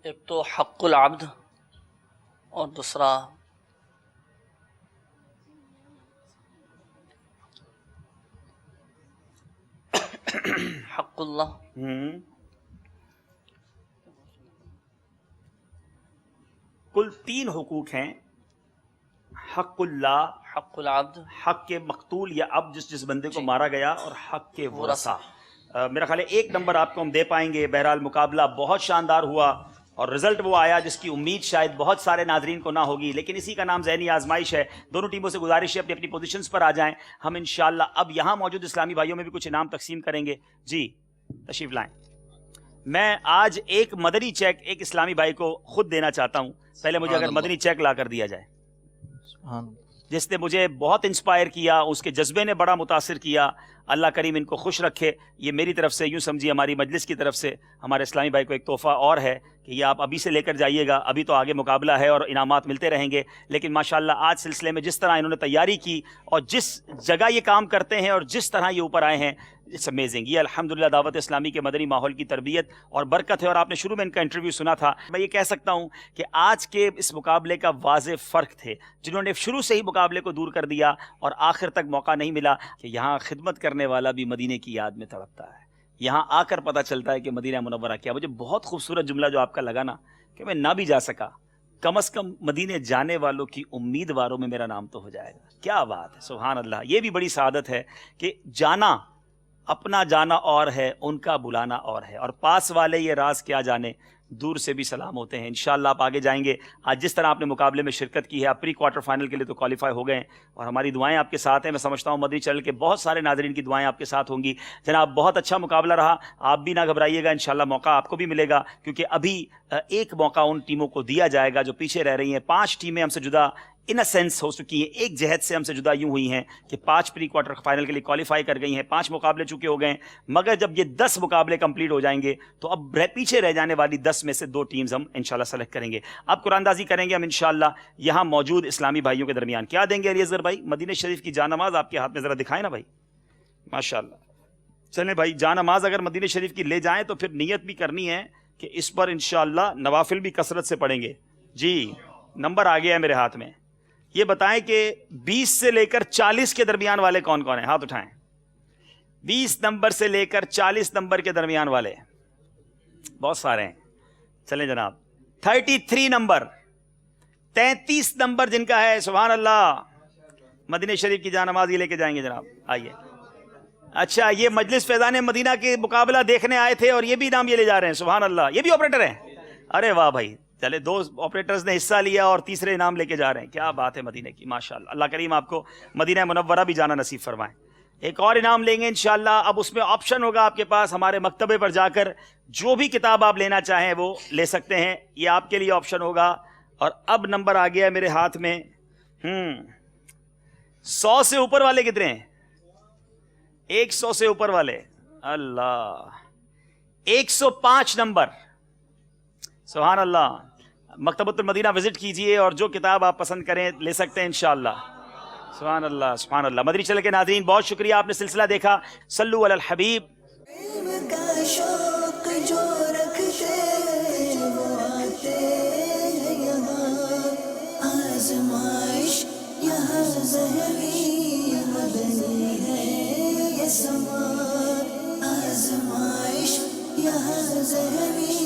ایک تو حق العبد اور دوسرا حق اللہ. کل 3 حقوق ہیں، حق اللہ، حق العبد، حق کے مقتول یا اب جس بندے کو مارا گیا، اور حق کے ورثہ. میرا خیال ہے 1 نمبر آپ کو ہم دے پائیں گے. بہرحال مقابلہ بہت شاندار ہوا اور رزلٹ وہ آیا جس کی امید شاید بہت سارے ناظرین کو نہ ہوگی، لیکن اسی کا نام ذہنی آزمائش ہے. دونوں ٹیموں سے گزارش ہے اپنی اپنی پوزیشنز پر آ جائیں. ہم انشاءاللہ اب یہاں موجود اسلامی بھائیوں میں بھی کچھ انعام تقسیم کریں گے. جی تشریف لائیں. میں آج ایک مدنی چیک ایک اسلامی بھائی کو خود دینا چاہتا ہوں. پہلے مجھے اگر مدنی چیک لا کر دیا جائے. جس نے مجھے بہت انسپائر کیا، اس کے جذبے نے بڑا متاثر کیا. اللہ کریم ان کو خوش رکھے. یہ میری طرف سے، یوں سمجھیے ہماری مجلس کی طرف سے ہمارے اسلامی بھائی کو ایک تحفہ اور ہے کہ یہ آپ ابھی سے لے کر جائیے گا. ابھی تو آگے مقابلہ ہے اور انعامات ملتے رہیں گے، لیکن ماشاءاللہ آج سلسلے میں جس طرح انہوں نے تیاری کی اور جس جگہ یہ کام کرتے ہیں اور جس طرح یہ اوپر آئے ہیں، اٹس امیزنگ. یہ الحمدللہ دعوت اسلامی کے مدنی ماحول کی تربیت اور برکت ہے. اور آپ نے شروع میں ان کا انٹرویو سنا تھا. میں یہ کہہ سکتا ہوں کہ آج کے اس مقابلے کا واضح فرق تھے جنہوں نے شروع سے ہی مقابلے کو دور کر دیا اور آخر تک موقع نہیں ملا کہ یہاں خدمت کرنے والا بھی مدینے کی یاد میں تڑپتا ہے. یہاں آ کر پتہ چلتا ہے کہ مدینہ منورہ کیا. مجھے بہت خوبصورت جملہ جو آپ کا لگا نا کہ میں نہ بھی جا سکا، کم از کم مدینے جانے والوں کی امیدواروں میں میرا نام تو ہو جائے گا. کیا بات ہے، سبحان اللہ. یہ بھی بڑی سعادت ہے کہ جانا اپنا جانا اور ہے، ان کا بلانا اور ہے. اور پاس والے یہ راز کیا جانے، دور سے بھی سلام ہوتے ہیں. انشاءاللہ آپ آگے جائیں گے. آج جس طرح آپ نے مقابلے میں شرکت کی ہے، آپ پری کوارٹر فائنل کے لیے تو کوالیفائی ہو گئے ہیں اور ہماری دعائیں آپ کے ساتھ ہیں. میں سمجھتا ہوں مدنی چینل کے بہت سارے ناظرین کی دعائیں آپ کے ساتھ ہوں گی. جناب بہت اچھا مقابلہ رہا. آپ بھی نہ گھبرائیے گا، انشاءاللہ موقع آپ کو بھی ملے گا، کیونکہ ابھی ایک موقع ان ٹیموں کو دیا جائے گا جو پیچھے رہ رہی ہیں. 5 ٹیمیں ہم سے جدا ان اے سینس ہو چکی ہیں، ایک جہت سے ہم سے جدا یوں ہوئی ہیں کہ 5 پری کوارٹر فائنل کے لیے کوالیفائی کر گئی ہیں. 5 مقابلے چکے ہو گئے ہیں، مگر جب یہ 10 مقابلے کمپلیٹ ہو جائیں گے تو اب پیچھے رہ جانے والی 10 میں سے 2 ٹیمز ہم انشاءاللہ سلیکٹ کریں گے. اب قرآن اندازی کریں گے ہم انشاءاللہ یہاں موجود اسلامی بھائیوں کے درمیان. کیا دیں گے علی اصغر بھائی؟ مدینہ شریف کی جان نماز آپ کے ہاتھ میں ذرا دکھائیں نا بھائی. ماشاءاللہ. چلیں بھائی، جان نماز اگر مدینہ شریف کی لے جائیں تو پھر نیت بھی کرنی ہے کہ اس پر انشاءاللہ نوافل بھی کثرت سے پڑھیں گے. جی نمبر آ گیا ہے میرے ہاتھ میں. یہ بتائیں کہ 20 سے لے کر 40 کے درمیان والے کون کون ہیں؟ ہاتھ اٹھائیں. 20 نمبر سے لے کر 40 نمبر کے درمیان والے بہت سارے ہیں. چلیں جناب. 33 نمبر، 33 نمبر جن کا ہے، سبحان اللہ، مدینہ شریف کی جان نماز یہ لے کے جائیں گے جناب. آئیے. اچھا، یہ مجلس فیضان مدینہ کے مقابلہ دیکھنے آئے تھے اور یہ بھی نام یہ لے جا رہے ہیں. سبحان اللہ. یہ بھی آپریٹر ہیں. ارے واہ بھائی. چلے 2 آپریٹرز نے حصہ لیا اور تیسرے انعام لے کے جا رہے ہیں. کیا بات ہے مدینہ کی، ماشاءاللہ. اللہ کریم آپ کو مدینہ منورہ بھی جانا نصیب فرمائیں. ایک اور انعام لیں گے انشاءاللہ. اب اس میں آپشن ہوگا آپ کے پاس، ہمارے مکتبے پر جا کر جو بھی کتاب آپ لینا چاہیں وہ لے سکتے ہیں. یہ آپ کے لیے آپشن ہوگا. اور اب نمبر آ گیا میرے ہاتھ میں. 100 سے اوپر والے کتنے ہیں؟ 100 سے اوپر والے. اللہ. 105 نمبر. سبحان اللہ. مکتبۃ المدینہ وزٹ کیجئے اور جو کتاب آپ پسند کریں لے سکتے ہیں انشاءاللہ. سبحان اللہ سبحان اللہ. مدنی چینل کے ناظرین بہت شکریہ، آپ نے سلسلہ دیکھا. صلو علی الحبیب. کا شوق جو رکھتے وہ آتے ہیں یہاں، آزمائش یہاں ذہنی مدنی ہے یہ سما، آزمائش یہاں ذہنی